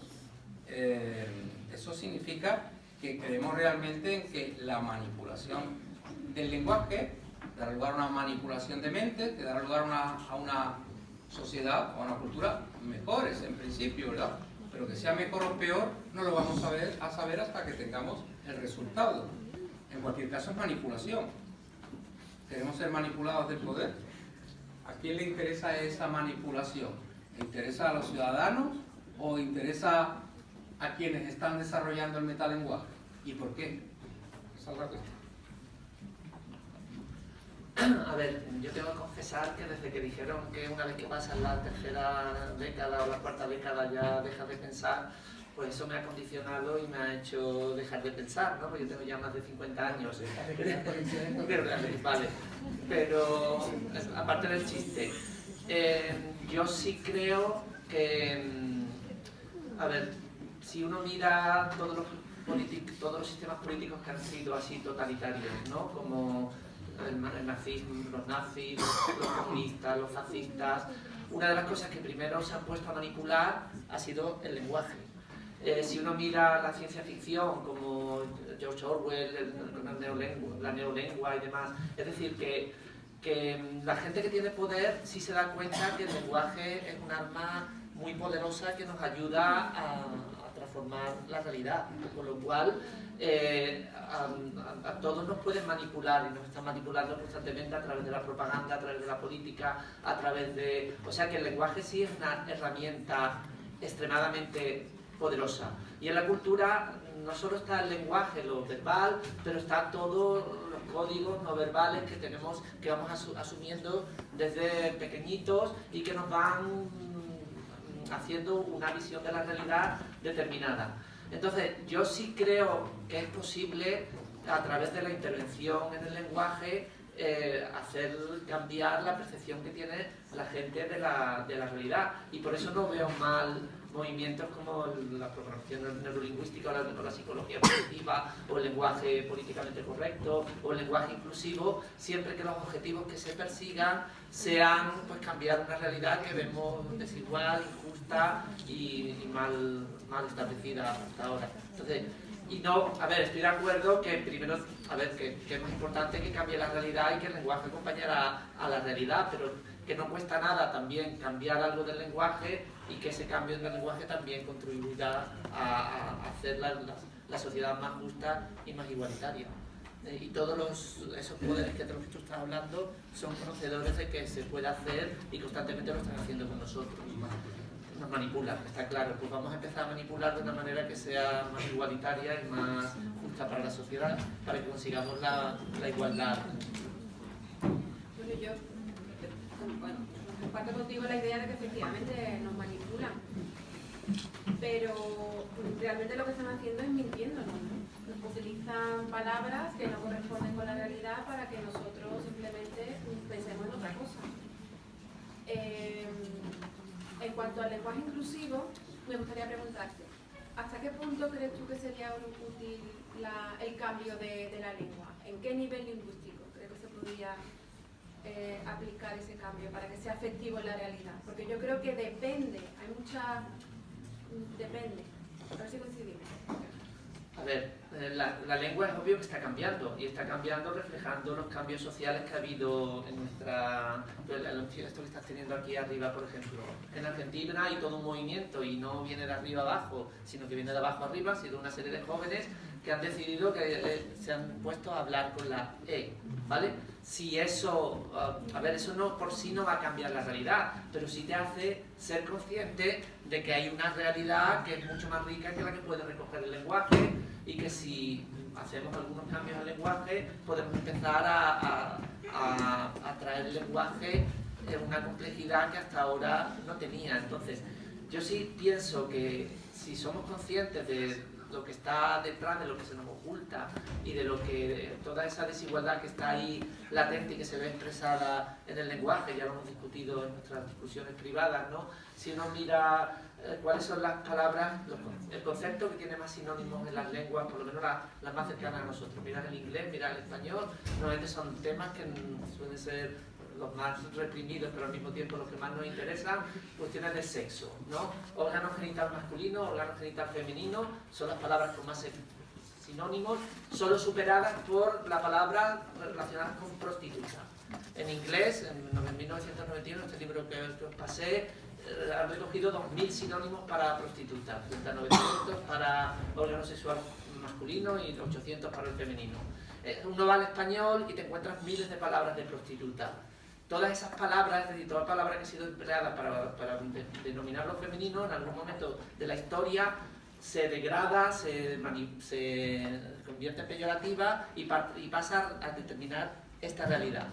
Eso significa que creemos realmente en que la manipulación del lenguaje dará lugar a una manipulación de mente, que dará lugar a una sociedad o a una cultura mejores en principio, ¿verdad? Pero que sea mejor o peor no lo vamos a saber hasta que tengamos el resultado. En cualquier caso es manipulación. ¿Queremos ser manipulados del poder? ¿A quién le interesa esa manipulación? ¿Le interesa a los ciudadanos o interesa a quienes están desarrollando el metalenguaje? ¿Y por qué? Esa es la cuestión. A ver, yo tengo que confesar que desde que dijeron que una vez que pasas la tercera década o la cuarta década ya dejas de pensar, pues eso me ha condicionado y me ha hecho dejar de pensar, ¿no? Porque yo tengo ya más de 50 años. Vale, pero aparte del chiste, yo sí creo que, a ver, si uno mira todos los sistemas políticos que han sido así totalitarios, ¿no? Como el nazismo, los nazis, los comunistas, los fascistas, una de las cosas que primero se han puesto a manipular ha sido el lenguaje. Si uno mira la ciencia ficción como George Orwell, la neolengua y demás, es decir, que la gente que tiene poder sí se da cuenta que el lenguaje es un arma muy poderosa que nos ayuda a transformar la realidad, con lo cual a todos nos pueden manipular y nos están manipulando constantemente a través de la propaganda, a través de la política, a través de... O sea que el lenguaje sí es una herramienta extremadamente poderosa. Y en la cultura no solo está el lenguaje, lo verbal, pero está todos los códigos no verbales que tenemos, que vamos asumiendo desde pequeñitos y que nos van haciendo una visión de la realidad determinada. Entonces, yo sí creo que es posible, a través de la intervención en el lenguaje, hacer cambiar la percepción que tiene la gente de la realidad. Y por eso no veo mal movimientos como la programación neurolingüística o la psicología positiva, o el lenguaje políticamente correcto, o el lenguaje inclusivo, siempre que los objetivos que se persigan sean pues cambiar una realidad que vemos desigual, injusta y mal establecida hasta ahora. Entonces, y no, a ver, estoy de acuerdo que primero, a ver, que es más importante que cambie la realidad y que el lenguaje acompañara a la realidad, pero que no cuesta nada también cambiar algo del lenguaje y que ese cambio en el lenguaje también contribuirá a hacer la sociedad más justa y más igualitaria. Y todos esos poderes de los que tú estás hablando son conocedores de que se puede hacer y constantemente lo están haciendo con nosotros. Nos manipulan, está claro, pues vamos a empezar a manipular de una manera que sea más igualitaria y más justa para la sociedad, para que consigamos la igualdad. Bueno, yo comparto contigo la idea de que efectivamente nos manipulan, pero realmente lo que están haciendo es mintiéndonos, ¿no? Nos utilizan palabras que no corresponden con la realidad para que nosotros simplemente pensemos en otra cosa. En cuanto al lenguaje inclusivo, me gustaría preguntarte, ¿hasta qué punto crees tú que sería útil el cambio de la lengua? ¿En qué nivel lingüístico crees que se podría aplicar ese cambio para que sea efectivo en la realidad? Porque yo creo que depende, depende. A ver si coincidimos. A ver, la lengua es obvio que está cambiando, y está cambiando reflejando los cambios sociales que ha habido en nuestra... Esto que estás teniendo aquí arriba, por ejemplo. En Argentina hay todo un movimiento, y no viene de arriba abajo, sino que viene de abajo arriba, ha sido una serie de jóvenes que han decidido que se han puesto a hablar con la E, ¿vale? Si eso, a ver, eso no por sí no va a cambiar la realidad, pero sí te hace ser consciente de que hay una realidad que es mucho más rica que la que puede recoger el lenguaje, y que si hacemos algunos cambios al lenguaje podemos empezar a traer el lenguaje en una complejidad que hasta ahora no tenía. Entonces, yo sí pienso que si somos conscientes de lo que está detrás, de lo que se nos oculta y de lo que toda esa desigualdad que está ahí latente y que se ve expresada en el lenguaje, ya lo hemos discutido en nuestras discusiones privadas, ¿no? Si uno mira cuáles son las palabras, el concepto que tiene más sinónimos en las lenguas, por lo menos las más cercanas a nosotros, mira el inglés, mira el español, normalmente son temas que suelen ser los más reprimidos, pero al mismo tiempo los que más nos interesan, cuestiones de sexo, ¿no? Órgano genital masculino, órgano genital femenino, son las palabras con más sinónimos, solo superadas por la palabra relacionada con prostituta. En inglés, en 1991, este libro que os pasé, han recogido 2000 sinónimos para prostituta, frente a 900 para órgano sexual masculino y 800 para el femenino. Uno va al español y te encuentras miles de palabras de prostituta. Todas esas palabras, es decir, toda palabra que ha sido empleada para denominar lo femenino, en algún momento de la historia se degrada, se convierte en peyorativa y pasa a determinar esta realidad.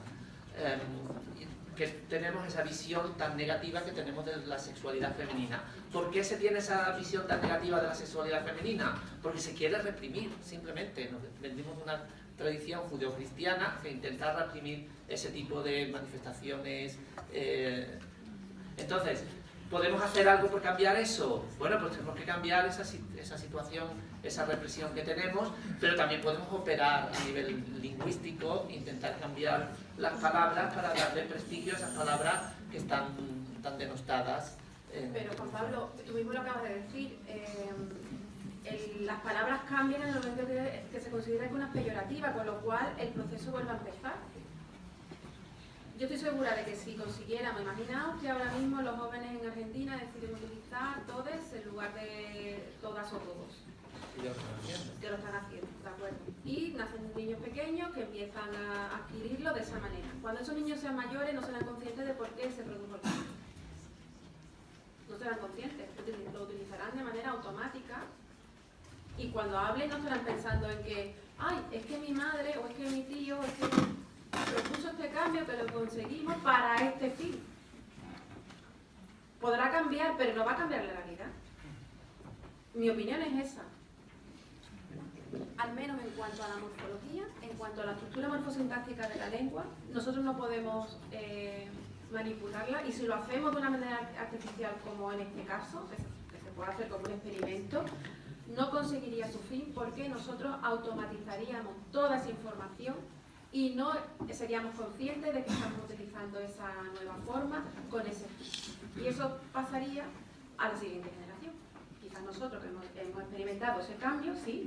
que tenemos esa visión tan negativa que tenemos de la sexualidad femenina. ¿Por qué se tiene esa visión tan negativa de la sexualidad femenina? Porque se quiere reprimir, simplemente. Nos venimos de una tradición judeocristiana que intenta reprimir ese tipo de manifestaciones. Entonces, ¿podemos hacer algo por cambiar eso? Bueno, pues tenemos que cambiar esa situación, esa represión que tenemos, pero también podemos operar a nivel lingüístico, intentar cambiar las palabras para darle prestigio a esas palabras que están tan denostadas. Pero Juan Pablo, tú mismo lo acabas de decir, las palabras cambian en el momento que se considera que una es peyorativa, con lo cual el proceso vuelve a empezar. Yo estoy segura de que si consiguiéramos, imaginaos que ahora mismo los jóvenes en Argentina deciden utilizar todes en lugar de todas o todos. Ya lo están haciendo, ¿de acuerdo? Y nacen niños pequeños que empiezan a adquirirlo de esa manera. Cuando esos niños sean mayores no serán conscientes de por qué se produjo el cambio. No serán conscientes, lo utilizarán de manera automática y cuando hablen no estarán pensando en que, ay, es que mi madre o es que mi tío, es que propuso este cambio que lo conseguimos para este fin. Podrá cambiar, pero no va a cambiar la realidad. Mi opinión es esa. Al menos en cuanto a la morfología, en cuanto a la estructura morfosintáctica de la lengua, nosotros no podemos manipularla, y si lo hacemos de una manera artificial como en este caso, que se puede hacer como un experimento, no conseguiría su fin porque nosotros automatizaríamos toda esa información y no seríamos conscientes de que estamos utilizando esa nueva forma con ese fin. Y eso pasaría a la siguiente generación. Quizás nosotros que hemos experimentado ese cambio, sí,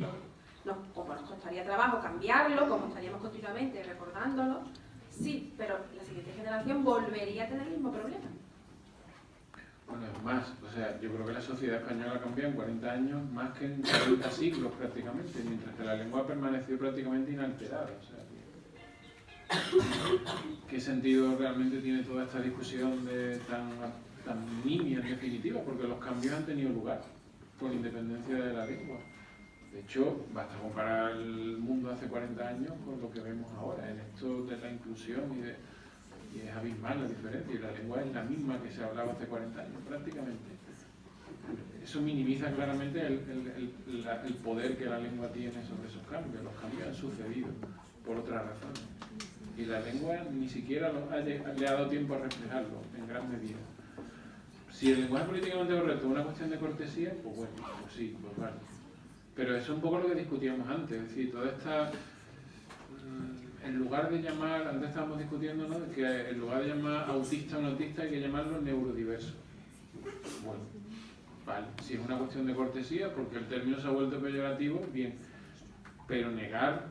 como nos costaría trabajo cambiarlo, como estaríamos continuamente recordándolo, sí, pero la siguiente generación volvería a tener el mismo problema. Bueno, es más, o sea, yo creo que la sociedad española cambia en 40 años más que en 40 siglos prácticamente, mientras que la lengua ha permanecido prácticamente inalterada. O sea, ¿qué sentido realmente tiene toda esta discusión de tan nimia en definitiva? Porque los cambios han tenido lugar con independencia de la lengua. De hecho, basta comparar el mundo hace 40 años con lo que vemos ahora en esto de la inclusión y es abismal la diferencia, y la lengua es la misma que se hablaba hace 40 años prácticamente. Eso minimiza claramente el poder que la lengua tiene sobre esos cambios. Los cambios han sucedido por otras razones y la lengua ni siquiera le ha dado tiempo a reflejarlo en gran medida. Si el lenguaje políticamente correcto es una cuestión de cortesía, pues bueno, pues sí, pues vale. Pero eso es un poco lo que discutíamos antes, es decir, toda esta... En lugar de llamar, antes estábamos discutiendo, ¿no?, que en lugar de llamar autista a un autista hay que llamarlo neurodiverso. Bueno, vale, si es una cuestión de cortesía, porque el término se ha vuelto peyorativo, bien, pero negar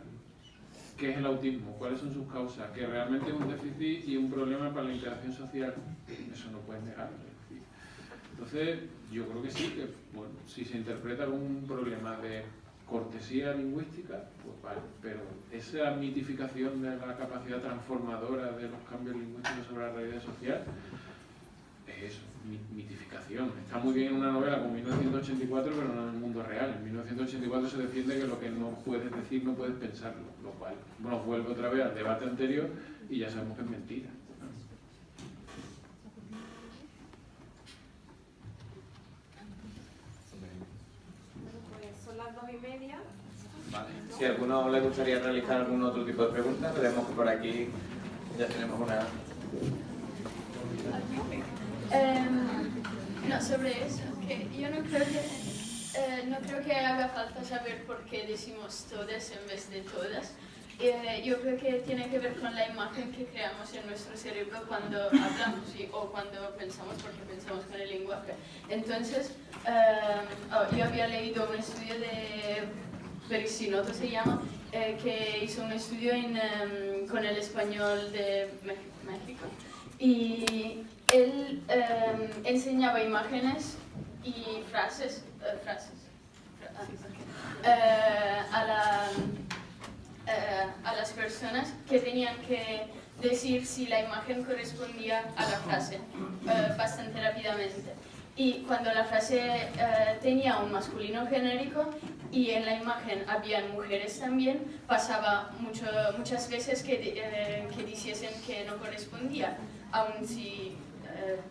qué es el autismo, cuáles son sus causas, que realmente es un déficit y un problema para la interacción social, eso no puedes negarlo. Entonces, yo creo que sí, que bueno, si se interpreta como un problema de cortesía lingüística, pues vale, pero esa mitificación de la capacidad transformadora de los cambios lingüísticos sobre la realidad social es eso, mitificación. Está muy bien en una novela como 1984, pero no en el mundo real. En 1984 se defiende que lo que no puedes decir no puedes pensarlo, lo cual nos vuelve otra vez al debate anterior y ya sabemos que es mentira. Son las 2:30. Vale. Si a alguno le gustaría realizar algún otro tipo de preguntas, veremos que por aquí ya tenemos una... No, sobre eso, que yo no creo que haga falta saber por qué decimos todas en vez de todas. Yo creo que tiene que ver con la imagen que creamos en nuestro cerebro cuando hablamos o cuando pensamos, porque pensamos con el lenguaje. Entonces, yo había leído un estudio de Bergsinoto, se llama, que hizo un estudio con el español de México. Y él enseñaba imágenes y frases a las personas que tenían que decir si la imagen correspondía a la frase bastante rápidamente. Y cuando la frase tenía un masculino genérico, y en la imagen habían mujeres también, pasaba muchas veces que diciesen que no correspondía, aun si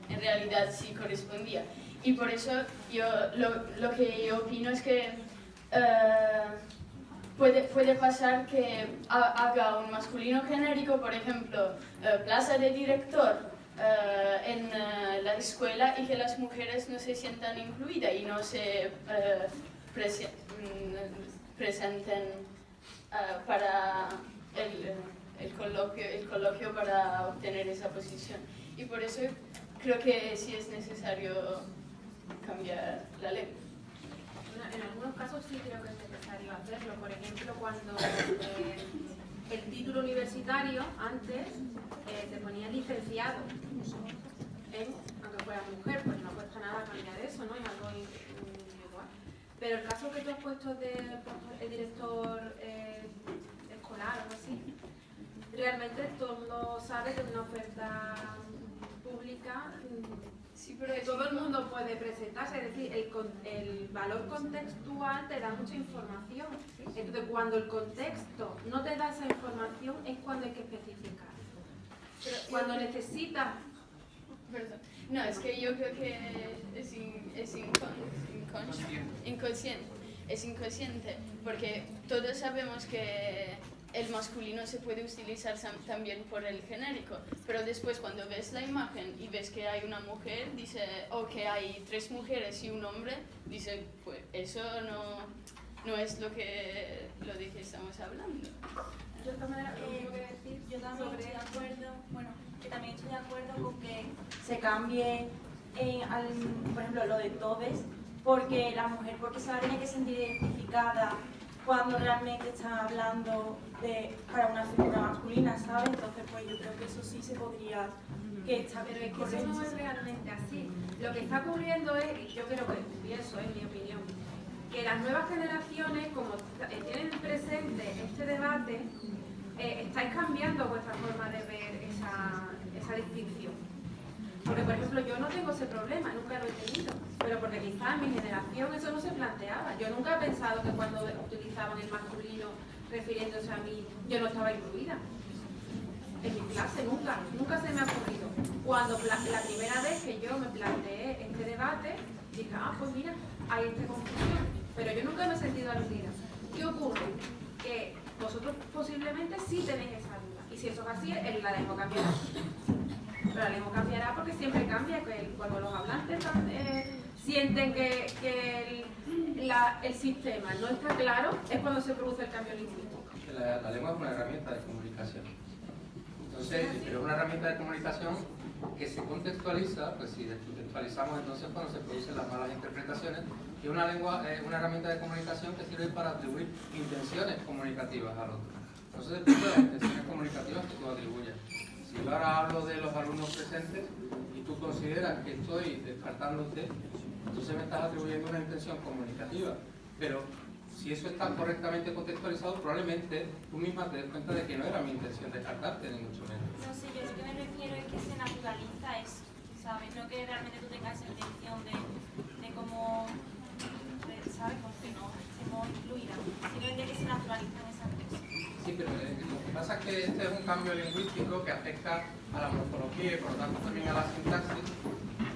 en realidad sí correspondía. Y por eso lo que yo opino es que puede pasar que haga un masculino genérico, por ejemplo, plaza de director en la escuela, y que las mujeres no se sientan incluidas y no se presenten para el coloquio para obtener esa posición. Y por eso creo que sí es necesario cambiar la ley. En algunos casos sí creo que es necesario hacerlo. Por ejemplo, cuando el título universitario antes te ponía licenciado, aunque fueras mujer, pues no cuesta nada cambiar eso, ¿no? Es algo individual. Pero el caso que tú has puesto de director escolar o algo así, realmente todo el mundo sabe que es una oferta pública, sí, pero que todo el mundo puede presentarse, es decir, el valor contextual te da mucha información. Entonces, cuando el contexto no te da esa información es cuando hay que especificar. Pero cuando necesitas... Perdón. No, es que yo creo que es inconsciente, porque todos sabemos que el masculino se puede utilizar también por el genérico, pero después cuando ves la imagen y ves que hay una mujer, dice, o que hay 3 mujeres y un hombre, dice, pues eso no es lo que estamos hablando. Yo también estoy de acuerdo, que también estoy de acuerdo con que se cambie, por ejemplo, lo de todes, porque la mujer se va a tener que sentir identificada cuando realmente están hablando para una figura masculina, ¿sabes? Entonces, pues yo creo que eso sí se podría... Pero es que eso no es realmente así. Lo que está ocurriendo es, y yo creo que pienso, en mi opinión, que las nuevas generaciones, como tienen presente este debate, estáis cambiando vuestra forma de ver esa distinción. Porque, por ejemplo, yo no tengo ese problema, nunca lo he tenido, pero porque quizás en mi generación eso no se planteaba. Yo nunca he pensado que cuando utilizaban el masculino refiriéndose a mí, yo no estaba incluida. En mi clase nunca se me ha ocurrido. Cuando la primera vez que yo me planteé este debate, dije, pues mira, hay esta confusión, pero yo nunca me he sentido aludida. ¿Qué ocurre? Que vosotros posiblemente sí tenéis esa duda, y si eso es así, la lengua cambiará. Pero la lengua cambiará porque siempre cambia, cuando los hablantes sienten que el sistema no está claro, es cuando se produce el cambio lingüístico. La lengua es una herramienta de comunicación. Entonces, pero es una herramienta de comunicación que se contextualiza, pues si descontextualizamos entonces cuando se producen las malas interpretaciones, y una lengua es una herramienta de comunicación que sirve para atribuir intenciones comunicativas al otro. Entonces depende de las intenciones comunicativas que tú atribuyas. Si yo ahora hablo de los alumnos presentes y tú consideras que estoy descartándote, entonces me estás atribuyendo una intención comunicativa. Pero si eso está correctamente contextualizado, probablemente tú misma te des cuenta de que no era mi intención descartarte, ni mucho menos. No sé, yo lo que me refiero es que se naturaliza eso, ¿sabes? No que realmente tú tengas esa intención de cómo, ¿sabes? Porque no estemos incluidas, sino de que se naturalizan esas cosas. Sí, pero lo que pasa es que este es un cambio lingüístico que afecta a la morfología y por lo tanto también a la sintaxis,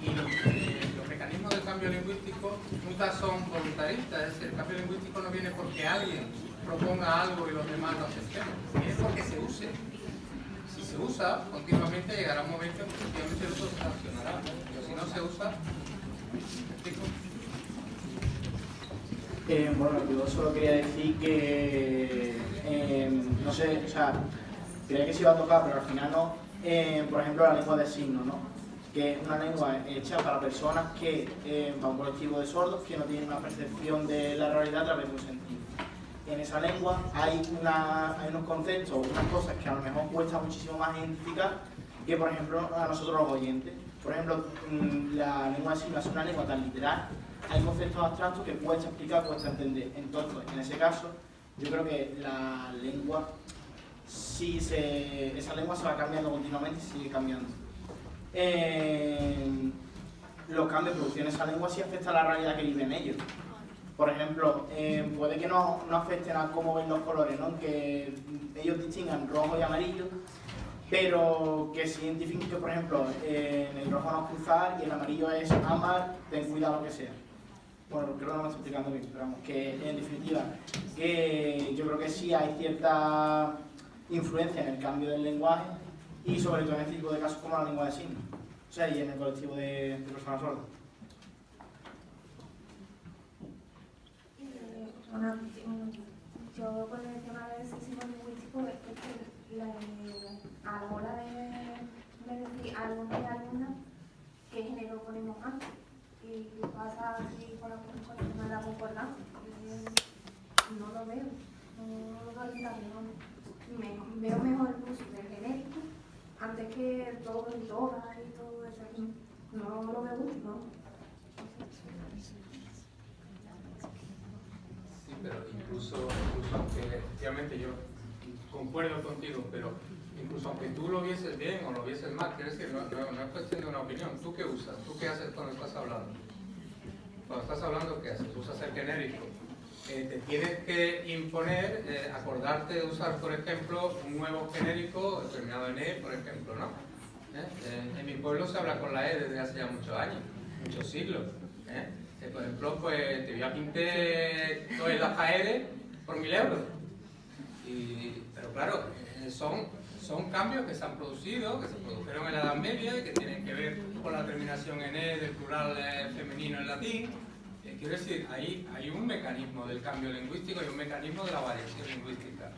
y los mecanismos del cambio lingüístico nunca son voluntaristas, es decir, el cambio lingüístico no viene porque alguien proponga algo y los demás lo aceptemos, viene porque se use. Si se usa continuamente llegará un momento en que efectivamente el uso se sancionará, pero si no se usa, ¿me explico? Bueno, yo solo quería decir que, no sé, o sea, creía que se iba a tocar, pero al final no, por ejemplo, la lengua de signos, ¿no? Que es una lengua hecha para personas para un colectivo de sordos que no tienen una percepción de la realidad a través de un sentido. En esa lengua hay unos conceptos, unas cosas que a lo mejor cuesta muchísimo más identificar que, por ejemplo, a nosotros los oyentes. Por ejemplo, la lengua de signos es una lengua tan literal, hay conceptos abstractos que cuesta explicar, cuesta entender. Entonces, en ese caso, yo creo que la lengua, esa lengua se va cambiando continuamente y sigue cambiando. Los cambios de producción de esa lengua sí afectan a la realidad que viven ellos. por ejemplo, puede que no afecten a cómo ven los colores, ¿no? Que ellos distingan rojo y amarillo, pero que se identifiquen que, por ejemplo, en el rojo no es cruzar y el amarillo es ámbar, ten cuidado lo que sea. Bueno, creo que no me estoy explicando bien, pero vamos, que en definitiva, que yo creo que sí hay cierta influencia en el cambio del lenguaje y sobre todo en este tipo de casos como la lengua de signos, o sea, y en el colectivo de personas sordas. Bueno, yo con el tema del sexismo lingüístico es que a la hora de decir a alumnos y alumnas qué género ponemos antes y qué pasa así con el tema de la concordancia, no lo veo, no lo doy veo mejor el uso del genérico antes que todo y todas y todo eso, no lo veo mucho, ¿no? Pero incluso aunque efectivamente yo concuerdo contigo, pero incluso aunque tú lo vieses bien o lo vieses mal, quiero decir, no es cuestión de una opinión. ¿Tú qué usas? ¿Tú qué haces cuando estás hablando? Cuando estás hablando, ¿qué haces? Usas el genérico. Te tienes que imponer, acordarte de usar, por ejemplo, un nuevo genérico terminado en E, por ejemplo, ¿no? En mi pueblo se habla con la E desde hace ya muchos años, muchos siglos. Por ejemplo, pues te voy a pintar todo el AJR por 1.000 euros. Pero claro, son cambios que se han producido, que se produjeron en la Edad Media y que tienen que ver con la terminación en E del plural femenino en latín. Quiero decir, hay un mecanismo del cambio lingüístico y un mecanismo de la variación lingüística.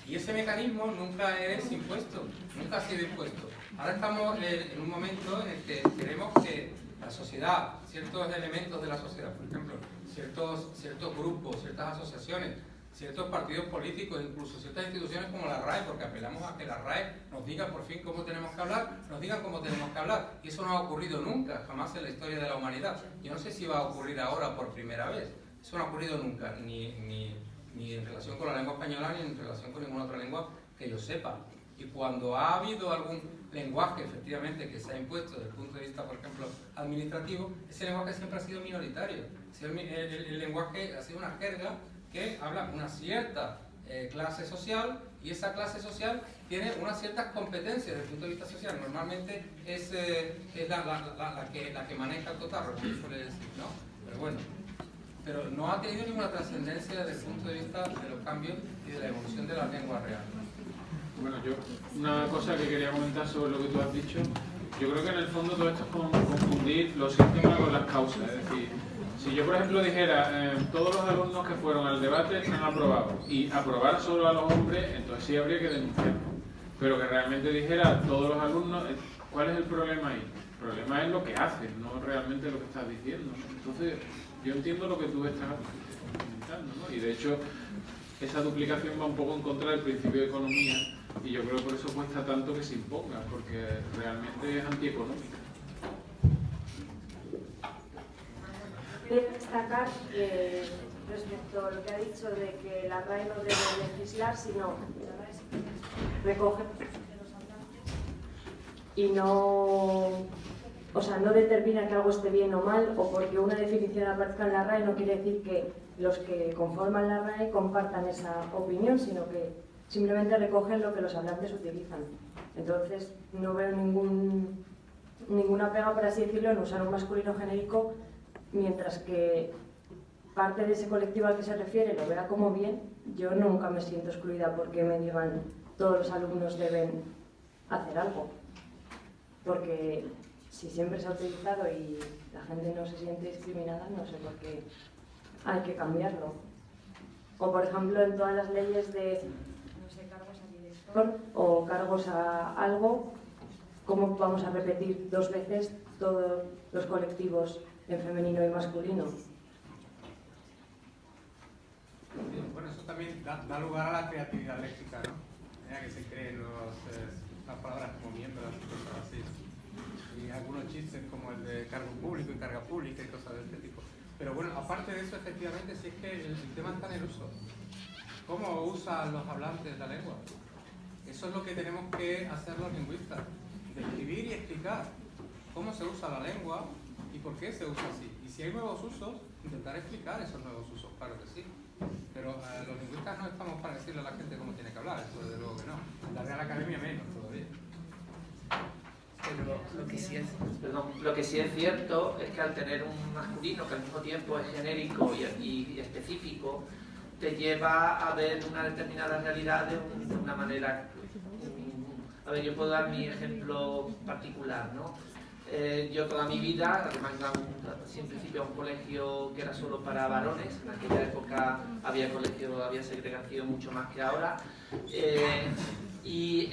Y ese mecanismo nunca es impuesto, nunca ha sido impuesto. Ahora estamos en un momento en el que queremos que la sociedad, ciertos elementos de la sociedad, por ejemplo, ciertos grupos, ciertas asociaciones, ciertos partidos políticos, incluso ciertas instituciones como la RAE, porque apelamos a que la RAE nos diga por fin cómo tenemos que hablar, nos digan cómo tenemos que hablar. Y eso no ha ocurrido nunca, jamás en la historia de la humanidad. Yo no sé si va a ocurrir ahora por primera vez. Eso no ha ocurrido nunca, ni en relación con la lengua española, ni en relación con ninguna otra lengua que yo sepa. Y cuando ha habido algún lenguaje, efectivamente, que se ha impuesto desde el punto de vista, por ejemplo, administrativo, ese lenguaje siempre ha sido minoritario. El lenguaje ha sido una jerga que habla una cierta clase social, y esa clase social tiene unas ciertas competencias desde el punto de vista social. Normalmente es la que maneja el cotarro, como suele decir, ¿no? Pero bueno, pero no ha tenido ninguna trascendencia desde el punto de vista de los cambios y de la evolución de las lenguas reales. Bueno, una cosa que quería comentar sobre lo que tú has dicho, yo creo que en el fondo todo esto es como confundir los síntomas con las causas. Es decir, si yo por ejemplo dijera todos los alumnos que fueron al debate han aprobado y aprobar solo a los hombres, entonces sí habría que denunciarlo. Pero que realmente dijera todos los alumnos, ¿cuál es el problema ahí? El problema es lo que hacen, no realmente lo que estás diciendo, ¿no? Entonces yo entiendo lo que tú estás comentando, ¿no? Y de hecho esa duplicación va un poco en contra del principio de economía. Y yo creo que por eso cuesta tanto que se imponga, porque realmente es antieconómica. Quería destacar respecto a lo que ha dicho de que la RAE no debe legislar, sino la RAE recoge y no determina que algo esté bien o mal, o porque una definición aparezca en la RAE no quiere decir que los que conforman la RAE compartan esa opinión, sino que simplemente recogen lo que los hablantes utilizan. Entonces, no veo ninguna pega, por así decirlo, en usar un masculino genérico, mientras que parte de ese colectivo al que se refiere lo vea como bien. Yo nunca me siento excluida porque me digan todos los alumnos deben hacer algo. Porque si siempre se ha utilizado y la gente no se siente discriminada, no sé por qué hay que cambiarlo. O, por ejemplo, en todas las leyes de cargos a director o cargos a algo, ¿cómo vamos a repetir 2 veces todos los colectivos en femenino y masculino? Bueno, eso también da lugar a la creatividad léxica, ¿no? Que se creen las palabras como miembros y cosas así. Y algunos chistes como el de cargo público y carga pública y cosas de este tipo. Pero bueno, aparte de eso, efectivamente, sí es que el tema está en el uso. ¿Cómo usan los hablantes la lengua? Eso es lo que tenemos que hacer los lingüistas. Describir y explicar cómo se usa la lengua y por qué se usa así. Y si hay nuevos usos, intentar explicar esos nuevos usos, claro que sí. Pero los lingüistas no estamos para decirle a la gente cómo tiene que hablar, eso desde luego que no. La Real Academia menos todavía. Pero lo que sí es cierto es que al tener un masculino que al mismo tiempo es genérico y específico, te lleva a ver una determinada realidad de una manera. A ver, yo puedo dar mi ejemplo particular, ¿no? Yo toda mi vida, además iba en principio a un colegio que era solo para varones, en aquella época había segregación mucho más que ahora, y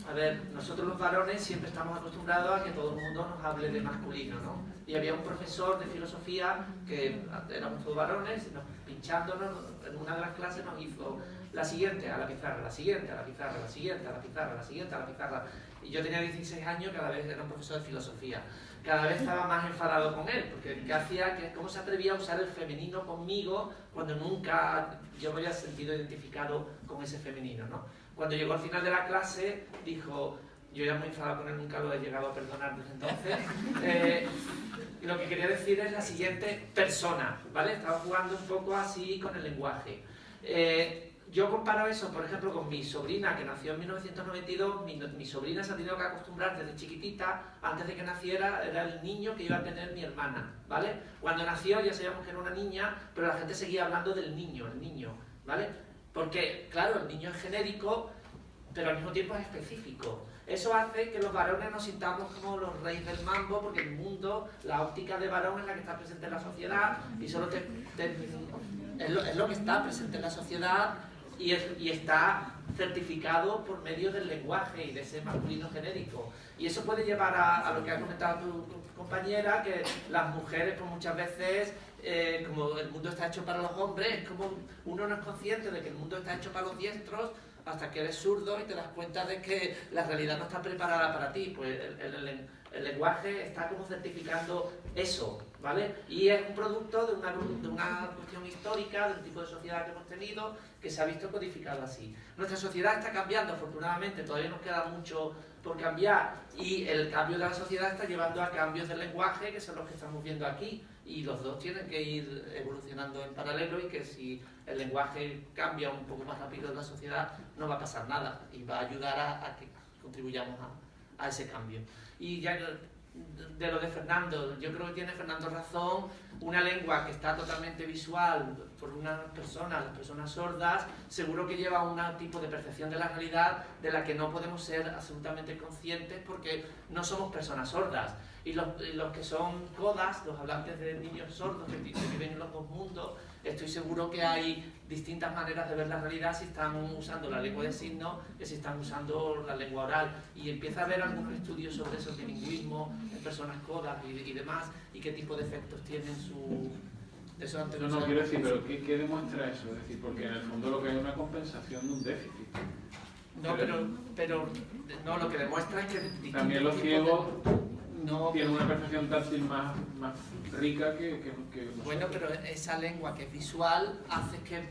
a ver, nosotros los varones siempre estamos acostumbrados a que todo el mundo nos hable de masculino, ¿no? Y había un profesor de filosofía que éramos todos varones, pinchándonos, en una de las clases nos hizo la siguiente a la pizarra, la siguiente a la pizarra, la siguiente a la pizarra, la siguiente a la pizarra. Y yo tenía 16 años, cada vez era un profesor de filosofía. Cada vez estaba más enfadado con él, porque ¿qué hacía? ¿Cómo se atrevía a usar el femenino conmigo cuando nunca yo me había sentido identificado con ese femenino, ¿no? Cuando llegó al final de la clase, dijo, yo ya muy enfadado con él, nunca lo he llegado a perdonar desde entonces, lo que quería decir es la siguiente persona, ¿vale? Estaba jugando un poco así con el lenguaje. Yo comparo eso, por ejemplo, con mi sobrina, que nació en 1992. Mi sobrina se ha tenido que acostumbrar desde chiquitita, antes de que naciera, era el niño que iba a tener mi hermana, ¿vale? Cuando nació ya sabíamos que era una niña, pero la gente seguía hablando del niño, el niño, ¿vale? Porque, claro, el niño es genérico, pero al mismo tiempo es específico. Eso hace que los varones nos sintamos como los reyes del mambo, porque el mundo, la óptica de varón es la que está presente en la sociedad, y solo es lo que está presente en la sociedad, y está certificado por medio del lenguaje y de ese masculino genérico. Y eso puede llevar a lo que ha comentado tu compañera, que las mujeres pues muchas veces, como el mundo está hecho para los hombres, es como uno no es consciente de que el mundo está hecho para los diestros hasta que eres zurdo y te das cuenta de que la realidad no está preparada para ti. Pues el lenguaje está como certificando eso, ¿vale? Y es un producto de una cuestión histórica, del tipo de sociedad que hemos tenido, que se ha visto codificado así. Nuestra sociedad está cambiando, afortunadamente, todavía nos queda mucho por cambiar, y el cambio de la sociedad está llevando a cambios del lenguaje, que son los que estamos viendo aquí, y los dos tienen que ir evolucionando en paralelo, y que si el lenguaje cambia un poco más rápido en la sociedad, no va a pasar nada, y va a ayudar a que contribuyamos a ese cambio. Y ya de lo de Fernando, yo creo que tiene Fernando razón. Una lengua que está totalmente visual por una persona, las personas sordas, seguro que lleva un tipo de percepción de la realidad de la que no podemos ser absolutamente conscientes, porque no somos personas sordas. Y los que son codas, los hablantes de niños sordos que viven en los dos mundos, estoy seguro que hay distintas maneras de ver la realidad, si están usando la lengua de signos que si están usando la lengua oral. Y empieza a haber algunos estudios sobre eso, el bilingüismo en personas codas y demás, y qué tipo de efectos tienen eso antes. No, quiero decir, pero ¿qué demuestra eso? Es decir, porque en el fondo lo que hay es una compensación de un déficit. No, pero no, lo que demuestra es que también los ciegos tienen una percepción táctil más rica que bueno, pero esa lengua que es visual hace que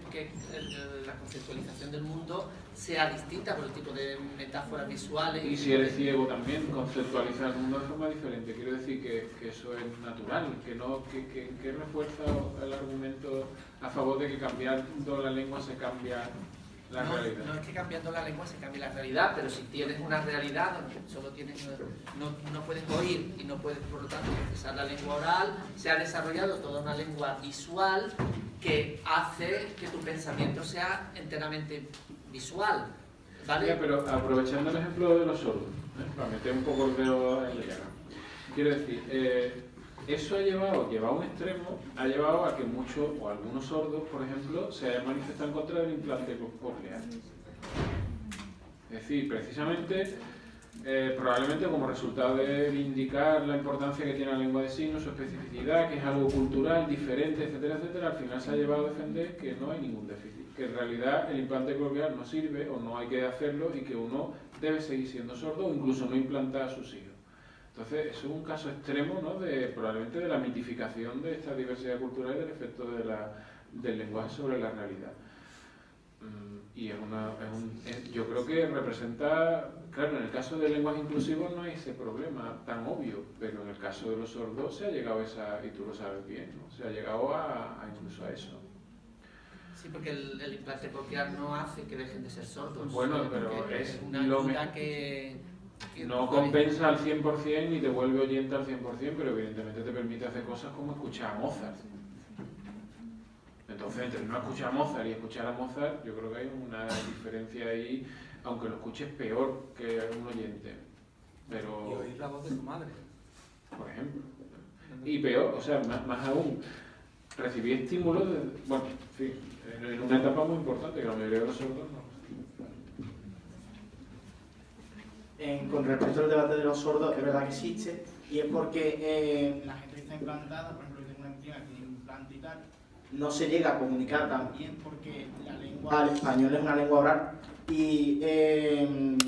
la conceptualización del mundo sea distinta por el tipo de metáforas visuales. Y si eres ciego también conceptualizar el mundo de forma diferente. Quiero decir que eso es natural, que refuerza el argumento a favor de que cambiando la lengua se cambia la realidad. No es que cambiando la lengua se cambie la realidad, pero si tienes una realidad donde solo tienes, no puedes oír y no puedes, por lo tanto, procesar la lengua oral, se ha desarrollado toda una lengua visual que hace que tu pensamiento sea enteramente visual, ¿vale? Sí, pero aprovechando el ejemplo de los sordos, para meter un poco el dedo en la llaga, quiero decir, eso ha llevado a un extremo, ha llevado a que muchos o algunos sordos, por ejemplo, se hayan manifestado en contra del implante coclear. Es decir, precisamente, probablemente como resultado de indicar la importancia que tiene la lengua de signos, su especificidad, que es algo cultural, diferente, etcétera, etcétera, al final se ha llevado a defender que no hay ningún déficit, que en realidad el implante coclear no sirve o no hay que hacerlo y que uno debe seguir siendo sordo o incluso no implantar a sus hijos. Entonces, eso es un caso extremo, ¿no?, probablemente de la mitificación de esta diversidad cultural y del efecto del lenguaje sobre la realidad. Y yo creo que representa, claro, en el caso de lenguaje inclusivos no hay ese problema tan obvio, pero en el caso de los sordos se ha llegado a esa, y tú lo sabes bien, ¿no? Se ha llegado incluso a eso. Sí, porque el implante cochlear no hace que dejen de ser sordos. Bueno, pero es una ayuda que no compensa al 100% ni te vuelve oyente al 100%, pero evidentemente te permite hacer cosas como escuchar a Mozart. Entonces, entre no escuchar a Mozart y escuchar a Mozart, yo creo que hay una diferencia ahí, aunque lo escuches peor que un oyente. Pero, y oír la voz de tu madre. Por ejemplo. Y peor, o sea, más aún, recibí estímulos, bueno, en fin, en una etapa muy importante, que la mayoría de los sordos no. Con respecto al debate de los sordos, es verdad que existe, y es porque la gente que está implantada, por ejemplo, yo tengo una prima que tiene implante y tal, no se llega a comunicar tan bien porque la lengua, el español es una lengua oral y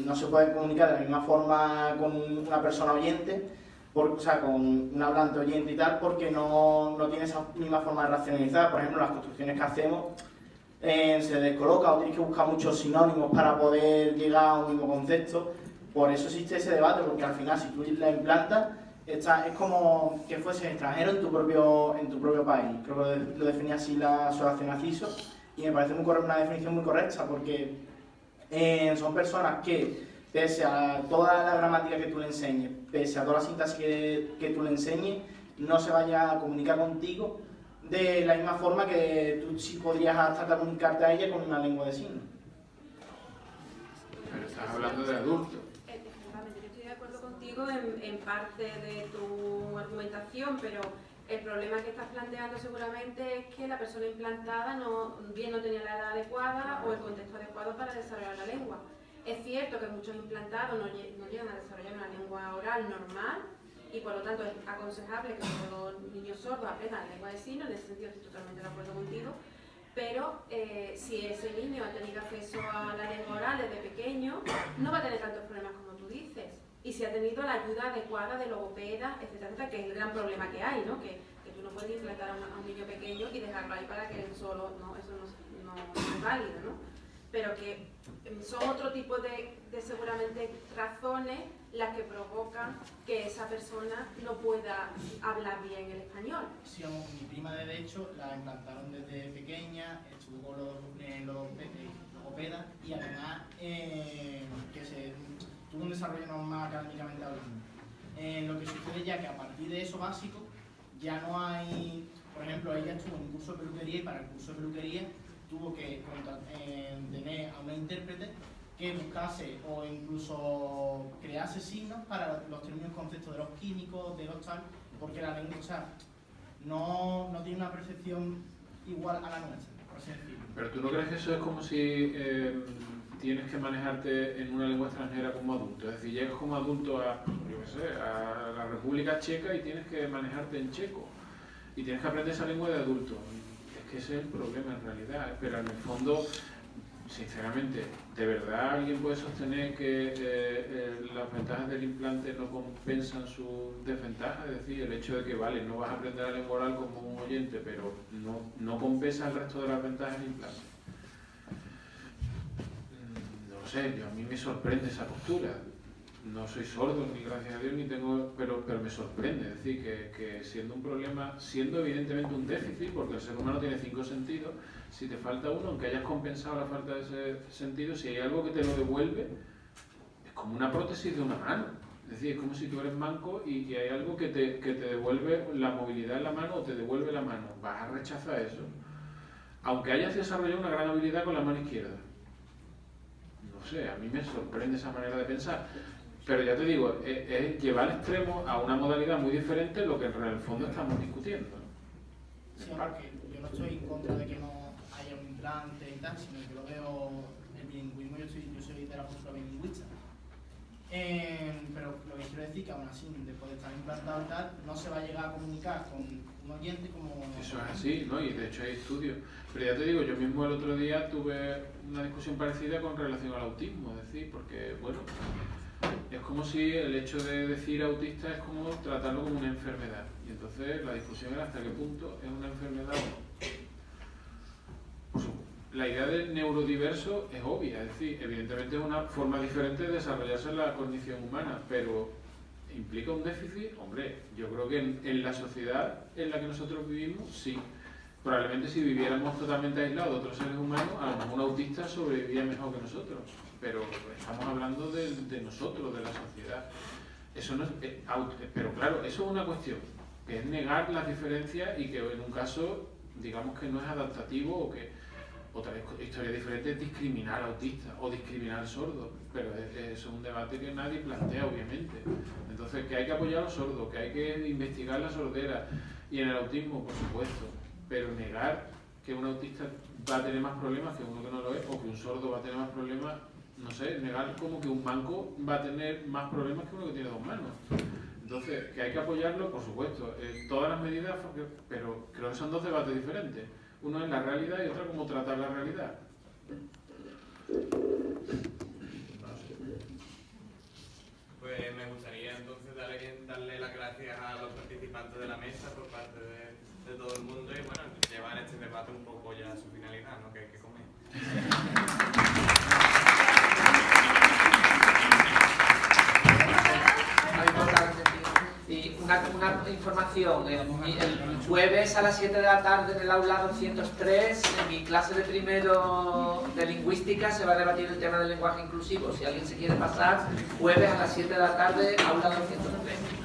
no se puede comunicar de la misma forma con una persona oyente, o sea, con un hablante oyente y tal, porque no tiene esa misma forma de racionalizar. Por ejemplo, las construcciones que hacemos se descoloca o tienes que buscar muchos sinónimos para poder llegar a un mismo concepto. Por eso existe ese debate, porque al final si tú la implantas, es como que fuese extranjero en tu propio país. Creo que lo definía así la Asociación ACISO y me parece una definición muy correcta, porque son personas que, pese a toda la gramática que tú le enseñes, pese a toda la sintaxis que tú le enseñes, no se vaya a comunicar contigo de la misma forma que tú sí podrías hasta comunicarte a ella con una lengua de signos. Pero estás hablando de adultos. Yo estoy de acuerdo contigo en parte de tu argumentación, pero el problema que estás planteando seguramente es que la persona implantada bien no tenía la edad adecuada o el contexto adecuado para desarrollar la lengua. Es cierto que muchos implantados no llegan a desarrollar una lengua oral normal y por lo tanto es aconsejable que todos los niños sordos aprendan la lengua de signos, en ese sentido estoy totalmente de acuerdo contigo, pero si ese niño ha tenido acceso a la lengua oral desde pequeño, no va a tener tantos problemas como tú dices. Y si ha tenido la ayuda adecuada de logopedas, etcétera, etcétera, que es el gran problema que hay, ¿no? Que tú no puedes implantar a un niño pequeño y dejarlo ahí para que él solo, no, eso no es válido, ¿no? Pero que son otro tipo de seguramente razones las que provocan que esa persona no pueda hablar bien el español. Sí, mi prima de hecho la implantaron desde pequeña, estuvo con los logopedas y además que tuvo un desarrollo normal académicamente hablando. Lo que sucede ya que a partir de eso básico ya no hay, por ejemplo, ella estuvo en un curso de peluquería y para el curso de peluquería tuvo que tener a una intérprete que buscase o incluso crease signos para los términos conceptos de los químicos, de los tal, porque la lengua, o sea, no tiene una percepción igual a la nuestra, por así decirlo. Pero ¿tú no crees que eso es como si tienes que manejarte en una lengua extranjera como adulto? Es decir, llegas como adulto a la República Checa y tienes que manejarte en checo y tienes que aprender esa lengua de adulto. Es que ese es el problema en realidad, pero en el fondo, sinceramente, ¿de verdad alguien puede sostener que las ventajas del implante no compensan sus desventajas? Es decir, el hecho de que, vale, no vas a aprender la lengua oral como un oyente, pero no compensa el resto de las ventajas del implante. No lo sé, a mí me sorprende esa postura. No soy sordo, ni gracias a Dios, ni tengo, pero me sorprende. Es decir, que siendo un problema, siendo evidentemente un déficit, porque el ser humano tiene 5 sentidos, si te falta uno, aunque hayas compensado la falta de ese sentido, si hay algo que te lo devuelve, es como una prótesis de una mano. Es decir, es como si tú eres manco y hay algo que te devuelve la movilidad en la mano o te devuelve la mano. Vas a rechazar eso, aunque hayas desarrollado una gran habilidad con la mano izquierda. No sé, a mí me sorprende esa manera de pensar. Pero ya te digo, es llevar al extremo a una modalidad muy diferente lo que en el fondo estamos discutiendo. Sí, porque yo no estoy en contra de que no haya un implante y tal, sino que lo veo el bilingüismo, yo soy de la postura bilingüista. Pero lo que quiero decir es que aún así, después de estar implantado y tal, no se va a llegar a comunicar con un oyente como... Eso es así, ¿no? Y de hecho hay estudios. Pero ya te digo, yo mismo el otro día tuve una discusión parecida con relación al autismo, es decir, porque, bueno, es como si el hecho de decir autista es como tratarlo como una enfermedad. Y entonces la discusión era hasta qué punto es una enfermedad o no. la idea de neurodiverso es obvia, es decir, evidentemente es una forma diferente de desarrollarse la cognición humana, pero ¿implica un déficit? Hombre, yo creo que en la sociedad en la que nosotros vivimos, sí. Probablemente si viviéramos totalmente aislados de otros seres humanos, a lo mejor un autista sobreviviría mejor que nosotros, pero estamos hablando de nosotros, de la sociedad. Eso no es, pero claro, eso es una cuestión, que es negar las diferencias y que en un caso, digamos que no es adaptativo o que otra historia diferente es discriminar al autista o discriminar al sordo, pero eso es un debate que nadie plantea, obviamente. Entonces, que hay que apoyar a los sordos, que hay que investigar la sordera y en el autismo, por supuesto, pero negar que un autista va a tener más problemas que uno que no lo es, o que un sordo va a tener más problemas, no sé, negar como que un manco va a tener más problemas que uno que tiene dos manos. Entonces, que hay que apoyarlo, por supuesto, todas las medidas, pero creo que son dos debates diferentes. Uno es la realidad y otro cómo tratar la realidad. Pues me gustaría entonces darle las gracias a los participantes de la mesa por parte de todo el mundo y bueno, llevar este debate un poco ya a su finalidad, ¿no? Que hay que comer. Y una información, el jueves a las 7 de la tarde en el aula 203, en mi clase de primero de lingüística se va a debatir el tema del lenguaje inclusivo. Si alguien se quiere pasar, jueves a las 7 de la tarde, aula 203.